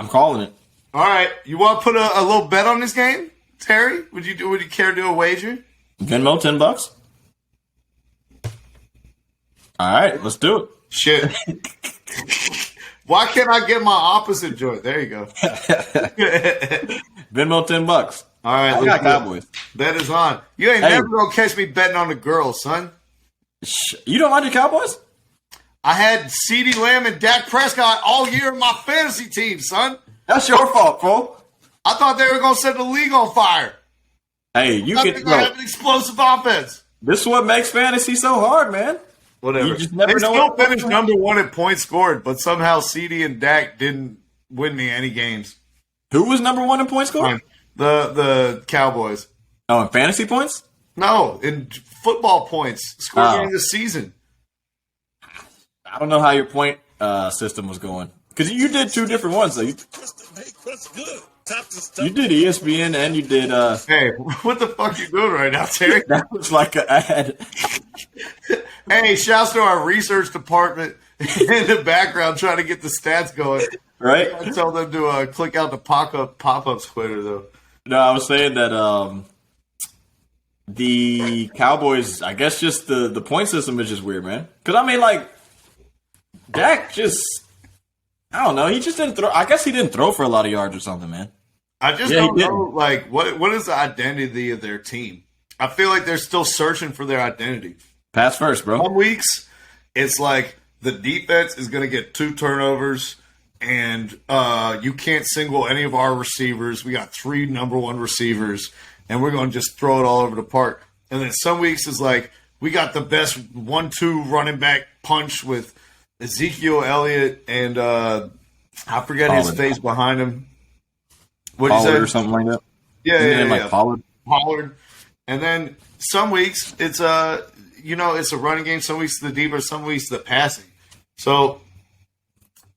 calling it. All right. You want to put a little bet on this game, Terry? Would you care to do a wager? Venmo $10. All right, let's do it. Shit. Why can't I get my opposite joint? There you go. Venmo $10. All right, I got Cowboys. Bet is on. You ain't never gonna catch me betting on the girls, son. You don't like the Cowboys? I had CeeDee Lamb and Dak Prescott all year in my fantasy team, son. That's your fault, bro. I thought they were gonna set the league on fire. Hey, you I can think I have an explosive offense. This is what makes fantasy so hard, man. Whatever. You just never they know still finished number one in points scored, but somehow CeeDee and Dak didn't win me any games. Who was number one in points scored? The Cowboys. Oh, in fantasy points? No, in football points scored during the season. I don't know how your point system was going. Because you did two different ones. So you did ESPN and you did... Hey, what the fuck you doing right now, Terry? That was like an ad. Hey, shouts to our research department in the background trying to get the stats going. Right? I tell them to click out the pop-ups Twitter, though. No, I was saying that the Cowboys, I guess just the point system is just weird, man. Because, I mean, like, Dak just, I don't know, he just didn't throw. I guess he didn't throw for a lot of yards or something, man. I just don't know, like, what is the identity of their team? I feel like they're still searching for their identity. Pass first, bro. Some weeks, it's like the defense is going to get 2 turnovers, and you can't single any of our receivers. We got 3 number 1 receivers, and we're going to just throw it all over the park. And then some weeks is like we got the best 1-2 running back punch with Ezekiel Elliott and I forget his face behind him. What you say? Or something like that. Yeah. Pollard. And then some weeks it's it's a running game. Some weeks the defense. Some weeks the passing. So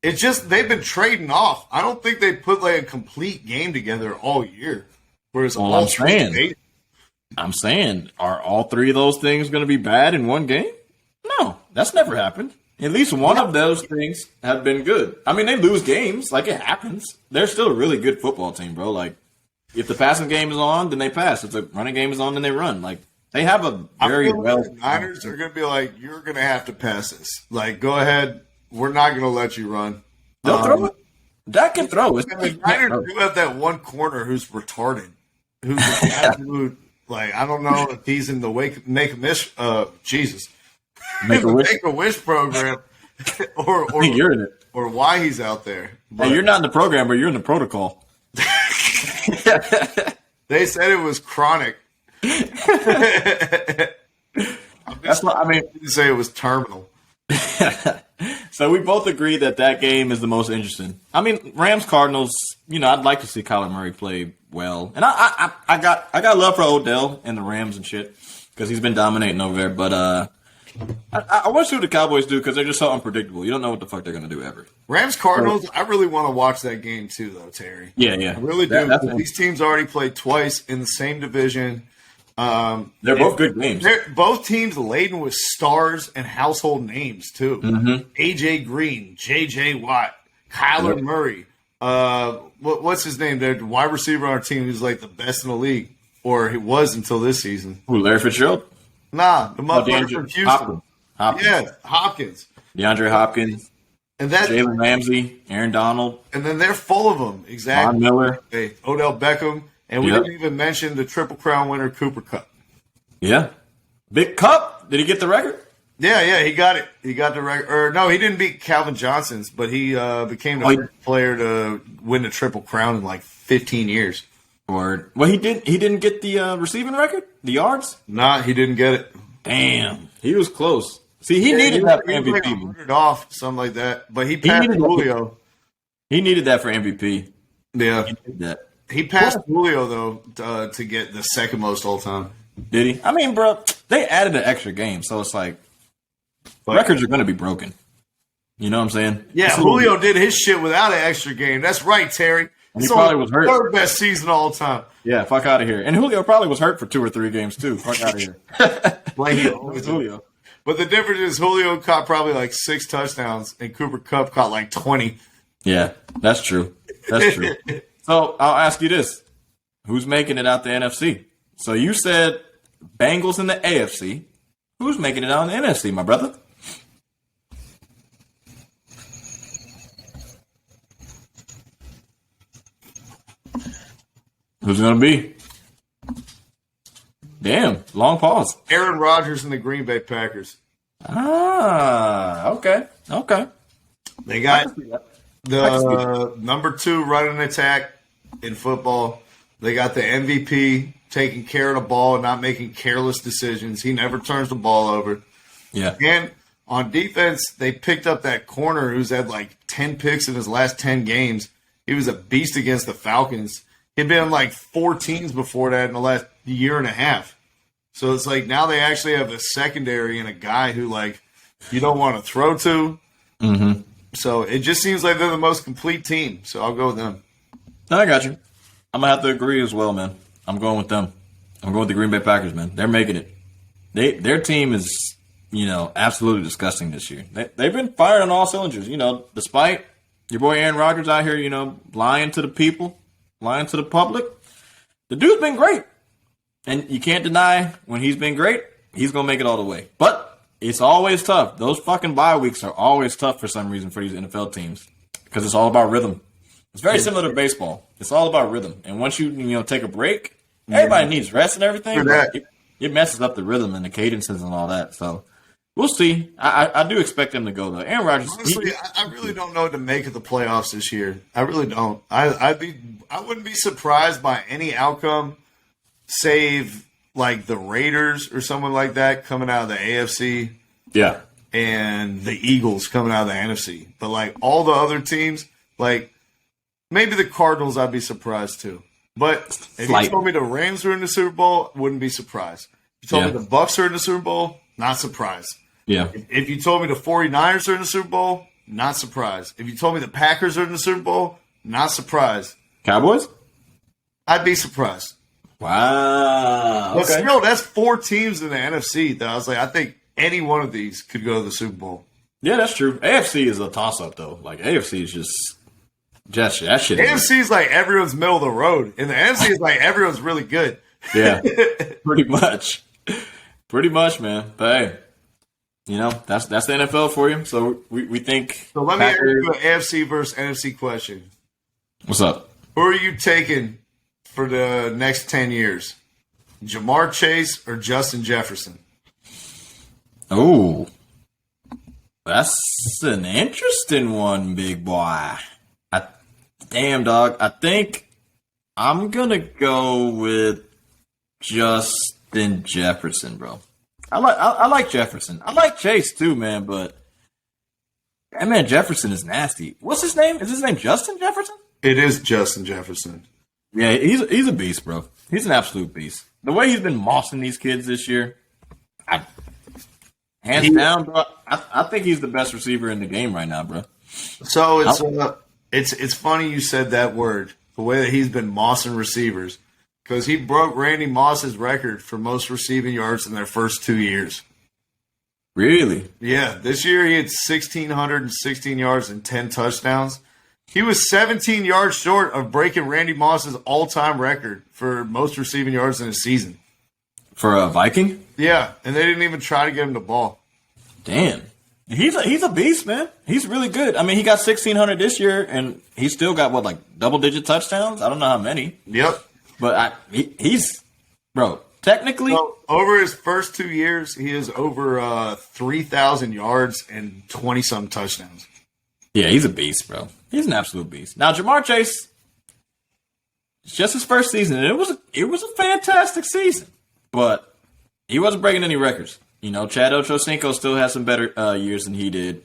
it's just they've been trading off. I don't think they put like a complete game together all year. Whereas I'm saying, are all 3 of those things going to be bad in one game? No, that's never happened. At least one of those things have been good. I mean, they lose games. Like, it happens. They're still a really good football team, bro. Like, if the passing game is on, then they pass. If the running game is on, then they run. Like, they have a very well. The Niners are going to be like, you're going to have to pass this. Like, go ahead. We're not going to let you run. They'll throw it. Dak can throw it. The Niners do have that one corner who's retarded. Who's an absolute, like, I don't know if he's in the Make a Wish program, or you're in it, or why he's out there. But you're not in the program, but you're in the protocol. They said it was chronic. That's what I mean. Didn't say it was terminal. So we both agree that game is the most interesting. I mean, Rams Cardinals. I'd like to see Kyler Murray play well, and I got love for Odell and the Rams and shit because he's been dominating over there, but. I want to see what the Cowboys do because they're just so unpredictable. You don't know what the fuck they're going to do ever. Rams Cardinals, I really want to watch that game too, though, Terry. Yeah. I really do. These teams already played twice in the same division. They're both good games. They're both teams laden with stars and household names too. Mm-hmm. AJ Green, JJ Watt, Kyler Murray. What's his name? The wide receiver on our team who's like the best in the league, or he was until this season. Who, Larry Fitzgerald? Nah, the motherfucker from Houston. Hopkins. Yeah, Hopkins. DeAndre Hopkins. And that Jalen Ramsey, Aaron Donald. And then they're full of them. Exactly. Von Miller. Hey, Odell Beckham. And we didn't even mention the Triple Crown winner, Cooper Kupp. Yeah. Big Cup. Did he get the record? Yeah, he got it. He got the record. Or no, he didn't beat Calvin Johnson's, but he became the first player to win the Triple Crown in like 15 years. Well, he didn't get the receiving record, the yards. Nah, he didn't get it. Damn, he was close. See, he needed that for MVP. Like 100 off, something like that. But he passed Julio. He needed that for MVP. Yeah, he needed that. He passed Julio though to get the second most all time. Did he? I mean, bro, they added an extra game, so it's like records are going to be broken. You know what I'm saying? Yeah, Julio did his shit without an extra game. That's right, Terry. He probably was hurt. Third best season of all time. Yeah, fuck out of here. And Julio probably was hurt for 2 or 3 games too. Fuck out of here. Like he always Julio. But the difference is Julio caught probably like 6 touchdowns, and Cooper Kupp caught like 20. Yeah, that's true. That's true. So I'll ask you this: who's making it out the NFC? So you said Bengals in the AFC. Who's making it out in the NFC, my brother? Who's it going to be? Damn, long pause. Aaron Rodgers and the Green Bay Packers. Okay. They got the number 2 running attack in football. They got the MVP taking care of the ball and not making careless decisions. He never turns the ball over. Yeah. And on defense, they picked up that corner who's had like 10 picks in his last 10 games. He was a beast against the Falcons. He'd been in like 4 teams before that in the last year and a half. So it's like now they actually have a secondary and a guy who like you don't want to throw to. Mm-hmm. So it just seems like they're the most complete team. So I'll go with them. I got you. I'm going to have to agree as well, man. I'm going with them. I'm going with the Green Bay Packers, man. They're making it. Their team is absolutely disgusting this year. They've been fired on all cylinders, despite your boy Aaron Rodgers out here, lying to the people, lying to the public. The dude's been great. And you can't deny when he's been great, he's going to make it all the way. But it's always tough. Those fucking bye weeks are always tough for some reason for these NFL teams because it's all about rhythm. It's very similar to baseball. It's all about rhythm. And once you take a break, everybody needs rest and everything. But it messes up the rhythm and the cadences and all that. So we'll see. I do expect them to go, though. Aaron Rodgers. Honestly, I really don't know what to make of the playoffs this year. I really don't. I wouldn't be surprised by any outcome, save like the Raiders or someone like that coming out of the AFC. Yeah. And the Eagles coming out of the NFC. But like all the other teams, like maybe the Cardinals, I'd be surprised too. But if you told me the Rams were in the Super Bowl, wouldn't be surprised. If you told me the Bucks are in the Super Bowl, not surprised. Yeah. If you told me the 49ers are in the Super Bowl, not surprised. If you told me the Packers are in the Super Bowl, not surprised. Cowboys? I'd be surprised. Wow. But still, that's 4 teams in the NFC that I was like, I think any one of these could go to the Super Bowl. Yeah, that's true. AFC is a toss-up, though. Like, AFC is just that shit. AFC is like everyone's middle of the road, and the NFC is like everyone's really good. Yeah, pretty much. Pretty much, man. But hey, that's the NFL for you. So we think. So let me ask you an AFC versus NFC question. What's up? Who are you taking for the next 10 years? Jamar Chase or Justin Jefferson? Oh, that's an interesting one, big boy. Damn, dog. I think I'm going to go with Justin Jefferson, bro. I like Jefferson. I like Chase, too, man, but that man Jefferson is nasty. What's his name? Is his name Justin Jefferson? It is Justin Jefferson. Yeah, he's a beast, bro. He's an absolute beast. The way he's been mossing these kids this year, hands down, bro. I think he's the best receiver in the game right now, bro. So it's funny you said that word, the way that he's been mossing receivers, because he broke Randy Moss's record for most receiving yards in their first 2 years. Really? Yeah, this year he had 1,616 yards and 10 touchdowns. He was 17 yards short of breaking Randy Moss's all-time record for most receiving yards in a season. For a Viking? Yeah, and they didn't even try to get him the ball. Damn. He's a beast, man. He's really good. I mean, he got 1,600 this year, and he still got, double-digit touchdowns? I don't know how many. Yep. But he's, bro, technically. So, over his first 2 years, he is over 3,000 yards and 20-some touchdowns. Yeah, he's a beast, bro. He's an absolute beast. Now, Jamar Chase, it's just his first season, and it was a fantastic season. But he wasn't breaking any records. Chad Ochocinco still has some better years than he did.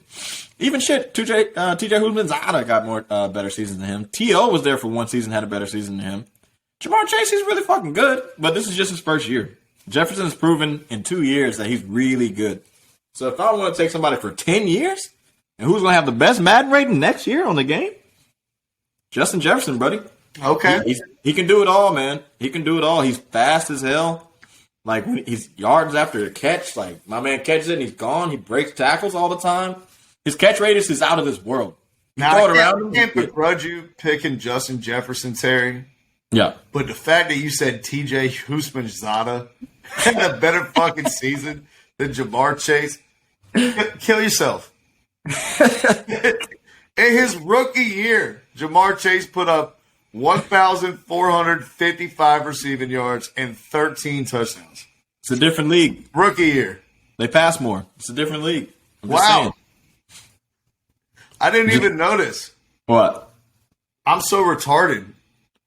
Even TJ Houshmandzadeh got more better seasons than him. T.O. was there for one season, had a better season than him. Jamar Chase, he's really fucking good, but this is just his first year. Jefferson has proven in 2 years that he's really good. So if I want to take somebody for 10 years, and who's going to have the best Madden rating next year on the game? Justin Jefferson, buddy. Okay. He can do it all, man. He can do it all. He's fast as hell. Like, when he's yards after a catch. Like, my man catches it and he's gone. He breaks tackles all the time. His catch radius is out of this world. Now, I can't begrudge you picking Justin Jefferson, Terry. Yeah. But the fact that you said TJ Houshmandzadeh had a better fucking season than Jamar Chase, kill yourself. In his rookie year, Jamar Chase put up 1,455 receiving yards and 13 touchdowns. It's a different league. Rookie year. They pass more. It's a different league. I'm wow. just saying. I didn't even notice. What? I'm so retarded.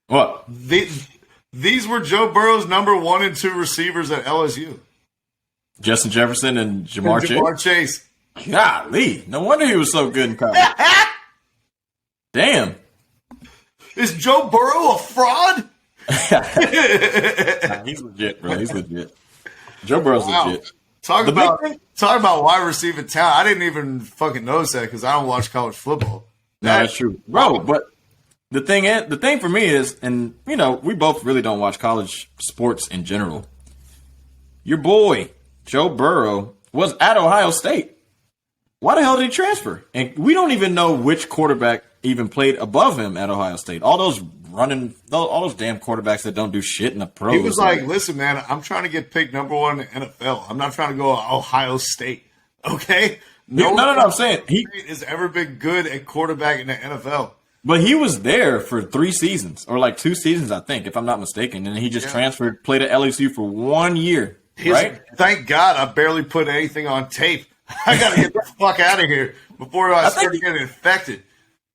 What? These were Joe Burrow's number 1 and 2 receivers at LSU. Justin Jefferson and Jamar Chase. Golly. No wonder he was so good in college. Damn. Is Joe Burrow a fraud? Nah, he's legit, bro. He's legit. Joe Burrow's legit. Talk about wide receiver talent. I didn't even fucking notice that because I don't watch college football. No, that's true, bro. But the thing for me is, and we both really don't watch college sports in general. Your boy Joe Burrow was at Ohio State. Why the hell did he transfer? And we don't even know which quarterback even played above him at Ohio State. All those damn quarterbacks that don't do shit in the pros. He was like, listen, man, I'm trying to get picked number 1 in the NFL. I'm not trying to go to Ohio State. Okay? No, I'm saying he has ever been good at quarterback in the NFL. But he was there for 3 seasons, or like 2 seasons, I think, if I'm not mistaken. And he just transferred, played at LSU for 1 year. Right? Thank God I barely put anything on tape. I got to get the fuck out of here before I start getting infected.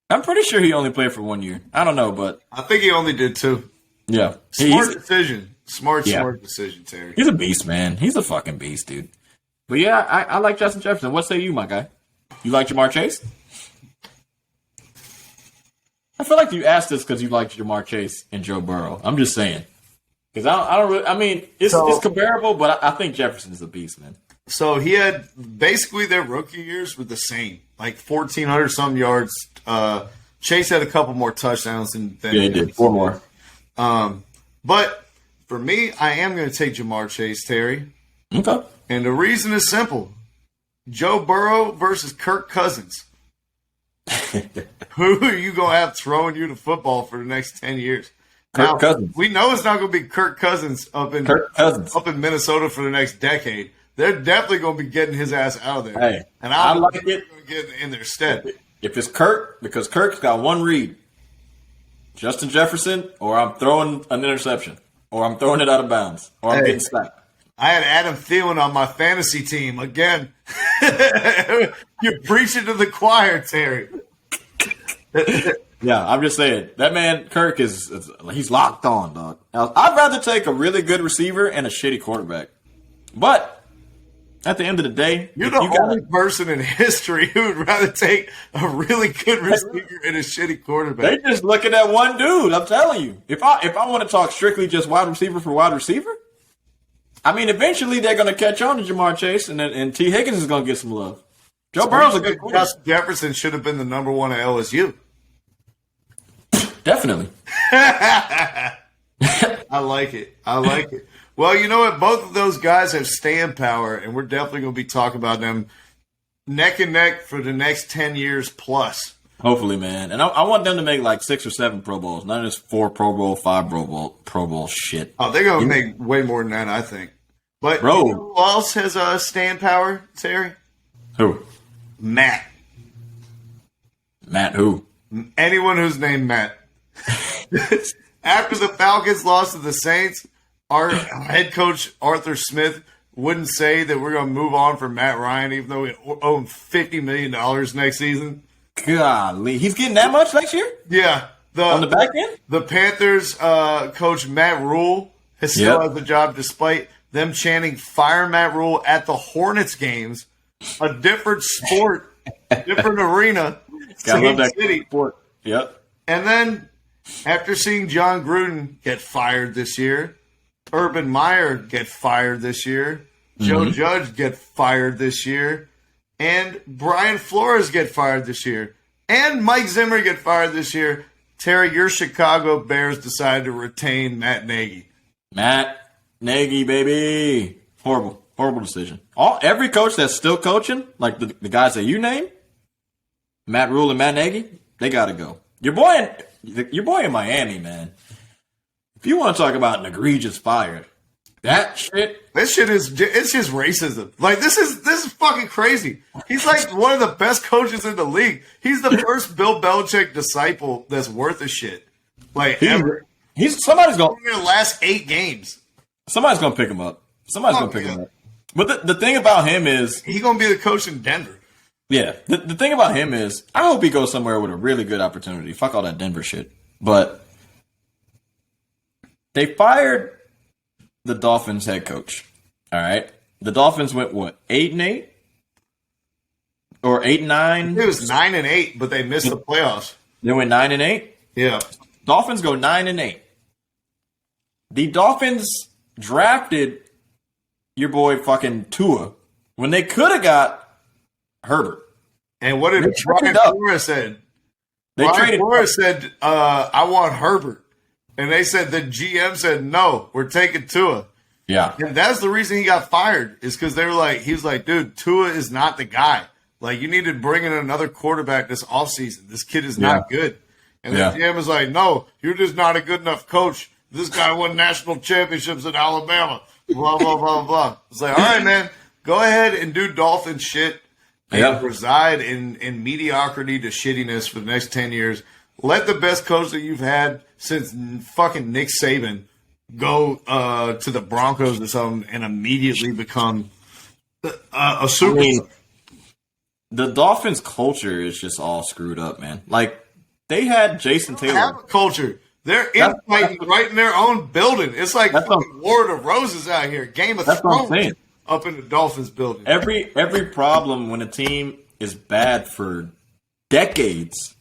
I'm pretty sure he only played for 1 year. I don't know, but I think he only did 2. Yeah. Smart decision. Smart decision, Terry. He's a beast, man. He's a fucking beast, dude. But yeah, I like Justin Jefferson. What say you, my guy? You like Jamar Chase? I feel like you asked this because you like Jamar Chase and Joe Burrow. I'm just saying. Because I don't really, I mean, it's comparable, but I think Jefferson is a beast, man. So he had basically their rookie years were the same, like 1,400 some yards. Chase had a couple more touchdowns than he did 4 more. But for me, I am going to take Jamar Chase, Terry. Okay. And the reason is simple: Joe Burrow versus Kirk Cousins. Who are you going to have throwing you the football for the next 10 years? Kirk Cousins. We know it's not going to be Kirk Cousins up in Minnesota for the next decade. They're definitely going to be getting his ass out of there. Hey, and I like it. Going to get in their stead. If it's Kirk, because Kirk's got one read, Justin Jefferson, or I'm throwing an interception, or I'm throwing it out of bounds, or I'm getting sacked. I had Adam Thielen on my fantasy team again. You're preaching to the choir, Terry. Yeah, I'm just saying that man Kirk he's locked on, dog. I'd rather take a really good receiver and a shitty quarterback, but at the end of the day, you're the only person in history who would rather take a really good receiver and a shitty quarterback. They just looking at one dude. I'm telling you, if I want to talk strictly just wide receiver for wide receiver, I mean, eventually they're going to catch on to Jamar Chase, and T. Higgins is going to get some love. Joe Burrow's a good quarterback. Justin Jefferson should have been the number 1 at LSU. Definitely. I like it. Well, you know what? Both of those guys have staying power, and we're definitely going to be talking about them neck and neck for the next 10 years plus. Hopefully, man. And I want them to make like 6 or 7 Pro Bowls, not just 4 Pro Bowl, 5 Pro Bowl shit. Oh, they're going to make way more than that, I think. But Bro. You know who else has staying power, Terry? Who? Matt. Matt who? Anyone who's named Matt. After the Falcons lost to the Saints, our head coach, Arthur Smith, wouldn't say that we're going to move on from Matt Ryan, even though we owe him $50 million next season. Golly. He's getting that much next year? Yeah. On the back end? The Panthers coach, Matt Rule, still has the job despite them chanting "Fire Matt Rule" at the Hornets games. A different sport, different arena, same city. Sport. Yep. And then, after seeing John Gruden get fired this year, Urban Meyer get fired this year, Joe Judge get fired this year, and Brian Flores get fired this year, and Mike Zimmer get fired this year, Terry, your Chicago Bears decided to retain Matt Nagy. Matt Nagy, baby. Horrible decision. Every coach that's still coaching, like the guys that you name, Matt Rule and Matt Nagy, they got to go. Your boy in Miami, man. If you want to talk about an egregious fire, that shit. This shit it's just racism. Like this is fucking crazy. He's like one of the best coaches in the league. He's the first Bill Belichick disciple that's worth a shit. Like ever. Somebody's going to last 8 games. Somebody's going to pick him up. Him up. But the thing about him is he's going to be the coach in Denver. Yeah. The thing about him is I hope he goes somewhere with a really good opportunity. Fuck all that Denver shit. But they fired the Dolphins head coach. All right. The Dolphins went what? 8-8? Or 8-9? It was 9-8, but they missed the playoffs. They went 9-8? Yeah. Dolphins go 9-8. The Dolphins drafted your boy fucking Tua when they could have got Herbert. And what did Brian Flores said? Brian Flores said, I want Herbert. And they said the GM said, no, we're taking Tua. Yeah. And that's the reason he got fired, is because they were like, he was like, dude, Tua is not the guy. Like, you need to bring in another quarterback this offseason. This kid is not good. And then GM was like, no, you're just not a good enough coach. This guy won national championships in Alabama. Blah, blah, blah, blah. It's like, all right, man, go ahead and do Dolphin shit and reside in mediocrity to shittiness for the next 10 years. Let the best coach that you've had since fucking Nick Saban go to the Broncos or something and immediately become a superstar. The Dolphins' culture is just all screwed up, man. Like, they had Jason Taylor. They have a culture. They're infighting right in their own building. It's like fucking War of the Roses out here. Game of Thrones up in the Dolphins building. Every problem when a team is bad for decades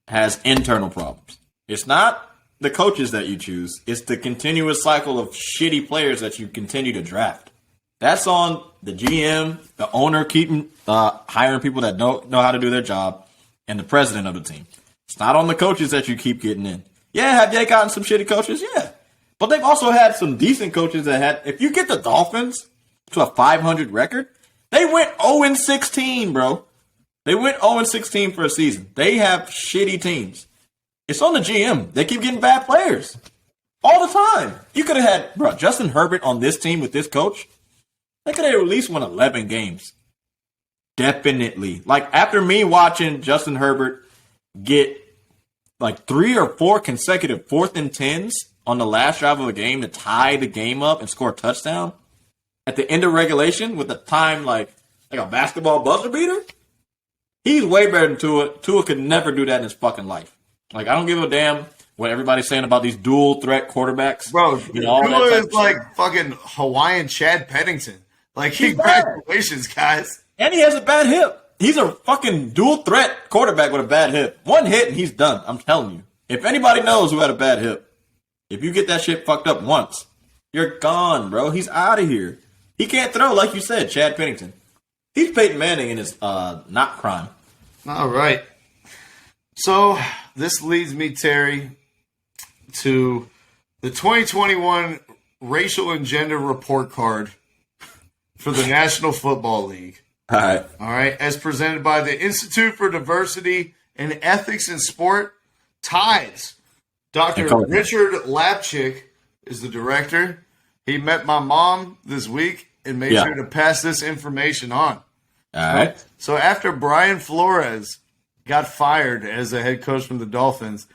has internal problems. It's not the coaches that you choose. It's the continuous cycle of shitty players that you continue to draft. That's on the GM, the owner keeping hiring people that don't know how to do their job, and the president of the team. It's not on the coaches that you keep getting in. Yeah, have they gotten some shitty coaches? Yeah. But they've also had some decent coaches that had – if you get the Dolphins to a 500 record, they went 0-16, bro. They went 0-16 for a season. They have shitty teams. It's on the GM. They keep getting bad players all the time. You could have had, bro, Justin Herbert on this team with this coach. They could have at least won 11 games. Definitely. Like, after me watching Justin Herbert get like 3 or 4 consecutive 4th and 10s on the last drive of a game to tie the game up and score a touchdown at the end of regulation with a time like a basketball buzzer beater, he's way better than Tua. Tua could never do that in his fucking life. Like, I don't give a damn what everybody's saying about these dual threat quarterbacks. Bro, Tua is like fucking Hawaiian Chad Pennington. Like, congratulations, guys. And he has a bad hip. He's a fucking dual threat quarterback with a bad hip. One hit and he's done. I'm telling you. If anybody knows who had a bad hip, if you get that shit fucked up once, you're gone, bro. He's out of here. He can't throw, like you said, Chad Pennington. He's Peyton Manning in his not prime. All right. So this leads me, Terry, to the 2021 Racial and Gender Report Card for the National Football League. All right. As presented by the Institute for Diversity and Ethics in Sport, Tides. Dr. Richard Lapchick is the director. He met my mom this week and made sure to pass this information on. All right. So after Brian Flores got fired as a head coach from the Dolphins,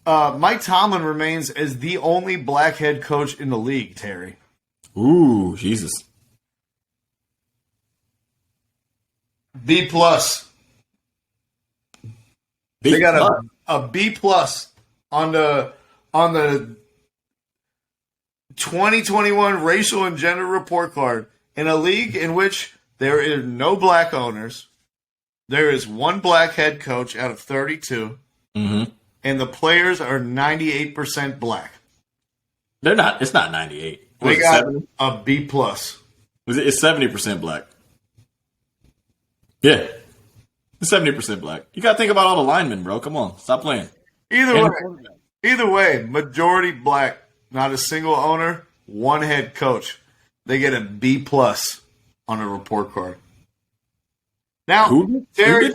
Mike Tomlin remains as the only black head coach in the league, Terry. Ooh, Jesus. B plus. They got a B plus on the 2021 Racial and Gender Report Card in a league in which there is no black owners. There is one black head coach out of 32, and the players are 98% black. They're not. It's not 98. They got a B plus. It's 70% black. Yeah. 70% black. You got to think about all the linemen, bro. Come on. Stop playing. Either way, majority black, not a single owner, one head coach. They get a B plus on a report card. Now, Terry,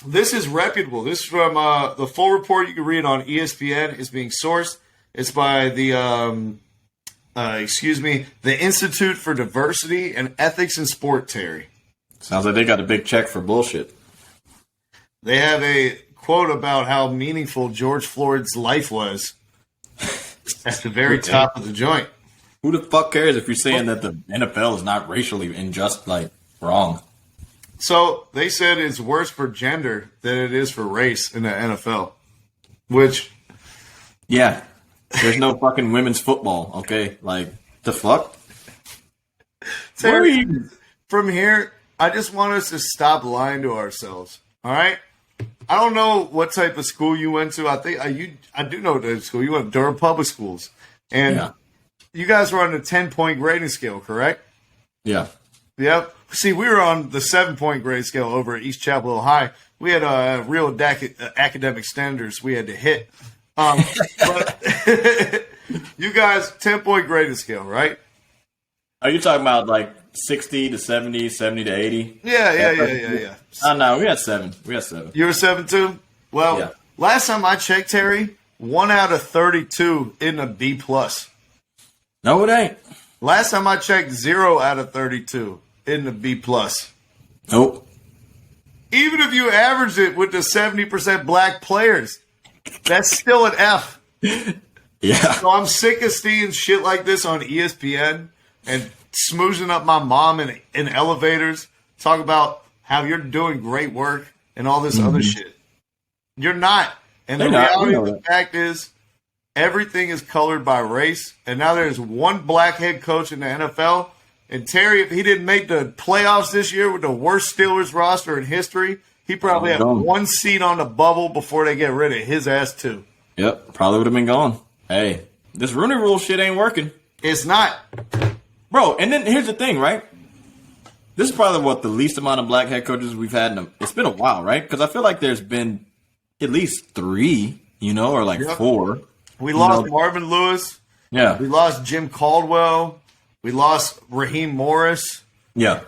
this is reputable. This is from the full report. You can read on ESPN. It's being sourced. It's by the Institute for Diversity and Ethics in Sport, Terry. Sounds like they got a big check for bullshit. They have a quote about how meaningful George Floyd's life was at the very top of the joint. Who the fuck cares if you're saying that the NFL is not racially unjust, like, wrong? So they said it's worse for gender than it is for race in the NFL. Which... yeah. There's no fucking women's football, okay? Like, the fuck? Terry, from here, I just want us to stop lying to ourselves. All right? I don't know what type of school you went to. I think I do know the school. You went to Durham Public Schools. And you guys were on a 10-point grading scale, correct? Yeah. Yep. See, we were on the 7-point grade scale over at East Chapel Hill High. We had real academic standards we had to hit. But you guys 10-point grading scale, right? Are you talking about like 60 to 70, 70 to 80? Yeah. No, we had 7. You were 7 too? Well, Yeah. last time I checked, Terry, 1 out of 32 in a B+. No, it ain't. Last time I checked, 0 out of 32 in the B+. Nope. Even if you average it with the 70% black players, that's still an F. Yeah. So I'm sick of seeing shit like this on ESPN and smoozing up my mom in elevators, talk about how you're doing great work and all this other shit. You're not. And the reality of the fact is, everything is colored by race, and now there's one black head coach in the NFL. And Terry, if he didn't make the playoffs this year with the worst Steelers roster in history, he probably had one seat on the bubble before they get rid of his ass too. Yep, probably would have been gone. Hey, this Rooney Rule shit ain't working. It's not. Bro, and then here's the thing, right? This is probably the least amount of black head coaches we've had it's been a while, right? Because I feel like there's been at least 3, or like 4. We lost Marvin Lewis. Yeah. We lost Jim Caldwell. We lost Raheem Morris. Yeah.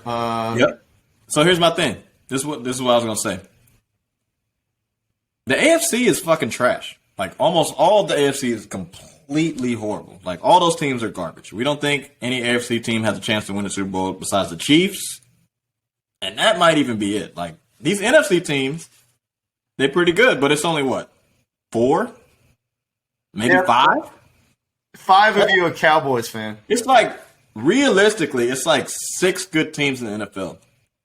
Yep. So here's my thing. This is what I was gonna say. The AFC is fucking trash. Like almost all of the AFC is completely horrible. Like all those teams are garbage. We don't think any AFC team has a chance to win the Super Bowl besides the Chiefs, and that might even be it. Like these NFC teams, they're pretty good, but it's only what 4, maybe 5. 5 of you a Cowboys fan. It's like realistically, it's like 6 good teams in the NFL.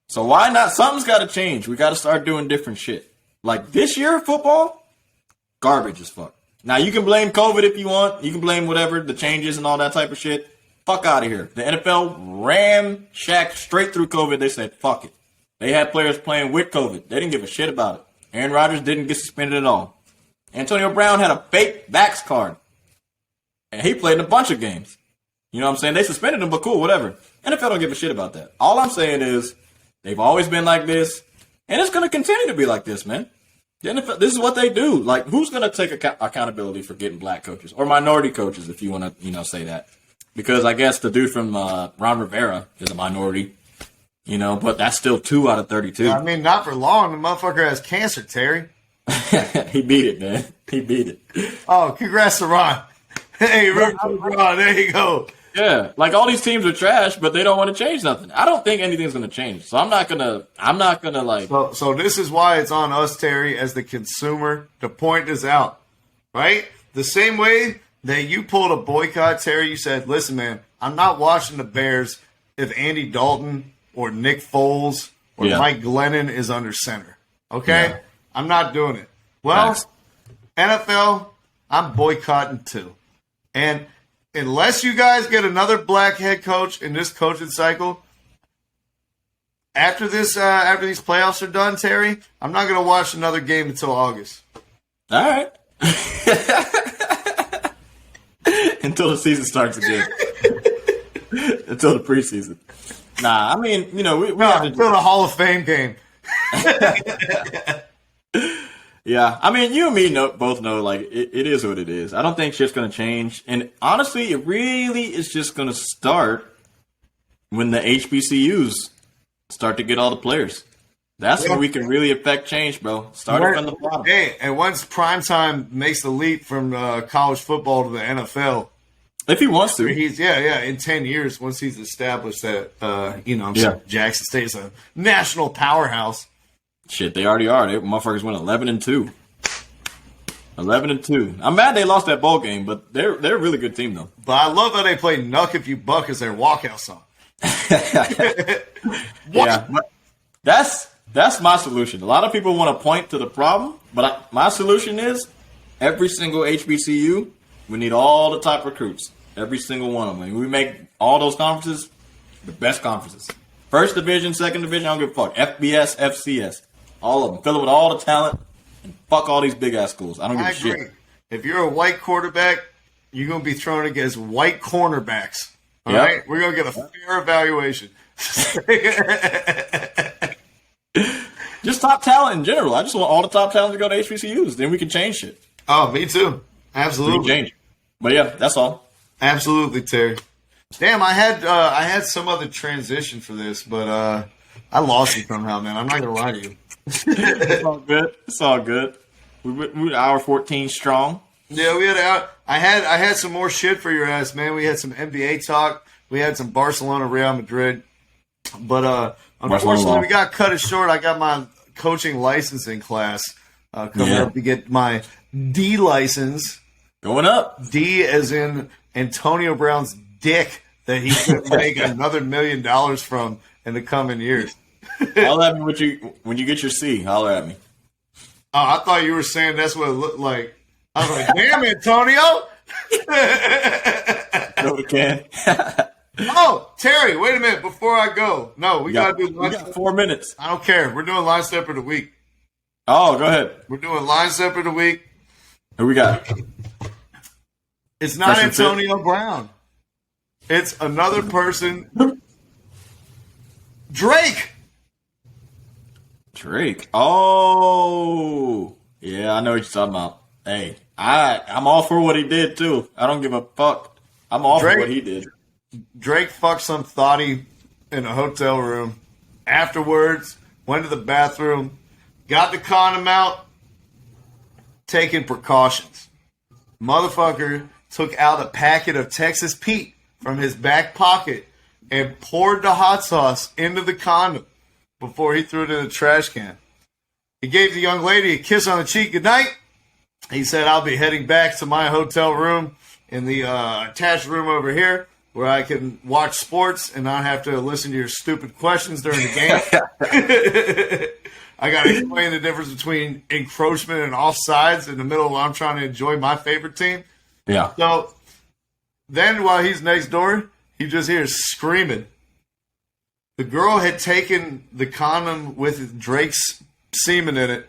So why not? Something's got to change. We got to start doing different shit. Like this year, football, garbage as fuck. Now you can blame COVID if you want. You can blame whatever the changes and all that type of shit. Fuck out of here. The NFL ramshacked straight through COVID. They said fuck it. They had players playing with COVID. They didn't give a shit about it. Aaron Rodgers didn't get suspended at all. Antonio Brown had a fake vax card, and he played in a bunch of games. You know what I'm saying? They suspended him, but cool, whatever. NFL don't give a shit about that. All I'm saying is they've always been like this, and it's going to continue to be like this, man. The NFL, this is what they do. Like, who's going to take accountability for getting black coaches or minority coaches, if you want to, say that? Because I guess the dude from Ron Rivera is a minority, but that's still 2 out of 32. I mean, not for long. The motherfucker has cancer, Terry. He beat it, man. He beat it. Oh, congrats to Ron. Hey, Ron, there you go. Yeah, like all these teams are trash, but they don't want to change nothing. I don't think anything's going to change, so I'm not gonna like. So this is why it's on us, Terry, as the consumer, to point this out, right? The same way that you pulled a boycott, Terry. You said, "Listen, man, I'm not watching the Bears if Andy Dalton or Nick Foles or Mike Glennon is under center." Okay, I'm not doing it. Well, NFL, I'm boycotting too, and unless you guys get another black head coach in this coaching cycle, after these playoffs are done, Terry, I'm not going to watch another game until August. All right. Until the season starts again. Until the preseason. Nah, I mean, we have to until the Hall of Fame game. Yeah, I mean, you and me both know, like, it is what it is. I don't think shit's going to change. And honestly, it really is just going to start when the HBCUs start to get all the players. That's when we can really affect change, bro. Starting from the bottom. Hey, and once primetime makes the leap from college football to the NFL. If he wants to. He's in 10 years, once he's established that, Jackson State's a national powerhouse. Shit, they already are. They motherfuckers went 11-2. 11-2. I'm mad they lost that bowl game, but they're a really good team though. But I love how they play "Nuck If You Buck" as their walkout song. Yeah, that's my solution. A lot of people want to point to the problem, but my solution is every single HBCU. We need all the top recruits, every single one of them. We make all those conferences the best conferences. First division, second division, I don't give a fuck. FBS, FCS. All of them. Fill it with all the talent and fuck all these big ass schools. I don't give a shit. If you're a white quarterback, you're going to be thrown against white cornerbacks. All right? We're going to get a fair evaluation. Just top talent in general. I just want all the top talent to go to HBCUs. Then we can change shit. Oh, me too. Absolutely. We can change. But yeah, that's all. Absolutely, Terry. Damn, I had some other transition for this, but I lost it somehow, man. I'm not gonna lie to you. It's all good. It's all good. We're hour 14 strong. Yeah, we had out. I had some more shit for your ass, man. We had some NBA talk. We had some Barcelona, Real Madrid. But unfortunately, we got cut it short. I got my coaching licensing class coming up to get my D license. Going up. D as in Antonio Brown's dick that he could make another $1 million from in the coming years. Holler at me when you get your C. Holler at me. Oh, I thought you were saying that's what it looked like. I was like, damn, Antonio. No, we can. Oh, Terry, wait a minute before I go. No, we got to do line. We got 4 minutes. I don't care. We're doing line step of the week. Oh, go ahead. We're doing line step of the week. Who we got? It's not Antonio Brown. It's another person. Drake. Oh, yeah, I know what you're talking about. Hey, I'm all for what he did too. I don't give a fuck. I'm all for what he did. Drake fucked some thotty in a hotel room. Afterwards, went to the bathroom, got the condom out, taking precautions. Motherfucker took out a packet of Texas Pete from his back pocket and poured the hot sauce into the condom before he threw it in the trash can. He gave the young lady a kiss on the cheek goodnight. He said, I'll be heading back to my hotel room in the attached room over here where I can watch sports and not have to listen to your stupid questions during the game. I got to explain the difference between encroachment and offsides in the middle while I'm trying to enjoy my favorite team. Yeah. So then while he's next door, he just hears screaming. The girl had taken the condom with Drake's semen in it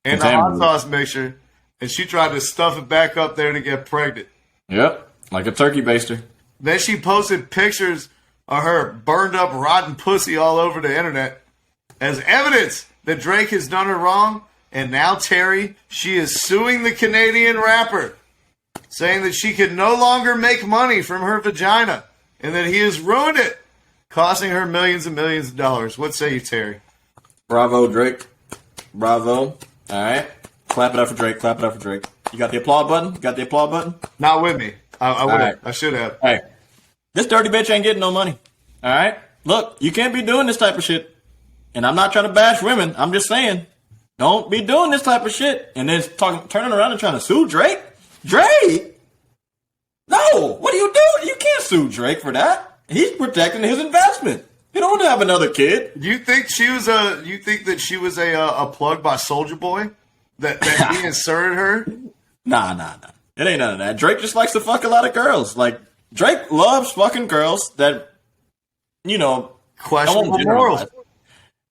and the hot sauce mixture, and she tried to stuff it back up there to get pregnant. Yep, like a turkey baster. Then she posted pictures of her burned up rotten pussy all over the internet as evidence that Drake has done her wrong. And now, Terry, she is suing the Canadian rapper, saying that she can no longer make money from her vagina and that he has ruined it, costing her millions and millions of dollars. What say you, Terry? Bravo, Drake. Bravo. All right. Clap it up for Drake. Clap it up for Drake. You got the applaud button? You got the applaud button? Not with me. I would have. Right. I should have. Hey, this dirty bitch ain't getting no money. All right? Look, you can't be doing this type of shit. And I'm not trying to bash women. I'm just saying, don't be doing this type of shit. And then turning around and trying to sue Drake? Drake? No. What are you doing? You can't sue Drake for that. He's protecting his investment. He don't have another kid. You think she was a? You think that she was a plug by Soulja Boy? That he inserted her? Nah. It ain't none of that. Drake just likes to fuck a lot of girls. Like, Drake loves fucking girls that, Questionable morals.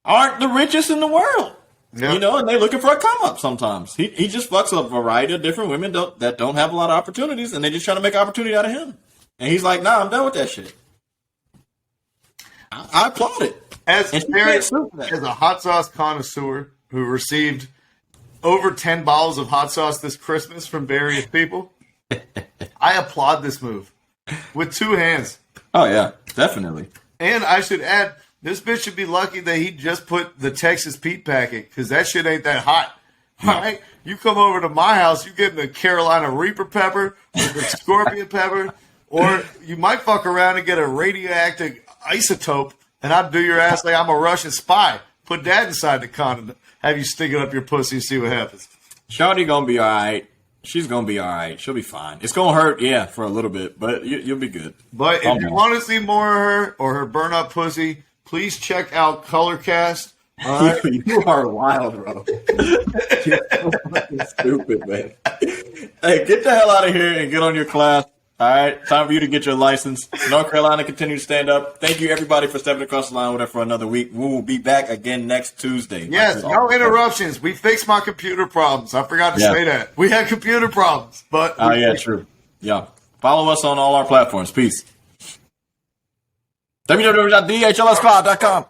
Aren't the richest in the world. Yep. And they looking for a come up sometimes. He just fucks a variety of different women that don't have a lot of opportunities, and they just trying to make opportunity out of him. And he's like, nah, I'm done with that shit. I applaud it. As a hot sauce connoisseur who received over 10 bottles of hot sauce this Christmas from various people, I applaud this move with two hands. Oh, yeah, definitely. And I should add, this bitch should be lucky that he just put the Texas Pete packet, because that shit ain't that hot. All right? You come over to my house, you get the Carolina Reaper pepper or the Scorpion pepper, or you might fuck around and get a radioactive isotope, and I'd do your ass like I'm a Russian spy. Put that inside the condom. Have you stick it up your pussy and see what happens. Shawty gonna be all right. She's gonna be all right. She'll be fine. It's gonna hurt, yeah, for a little bit, but you'll be good. But if you want to see more of her or her burn up pussy, please check out Colorcast. You are wild, bro. You're so fucking stupid, man. Hey, get the hell out of here and get on your class. All right, time for you to get your license. North Carolina continue to stand up. Thank you, everybody, for stepping across the line with us for another week. We will be back again next Tuesday. Yes, no interruptions. We fixed my computer problems. I forgot to say that. We had computer problems, but yeah, true. Yeah, follow us on all our platforms. Peace. www.dhlscloud.com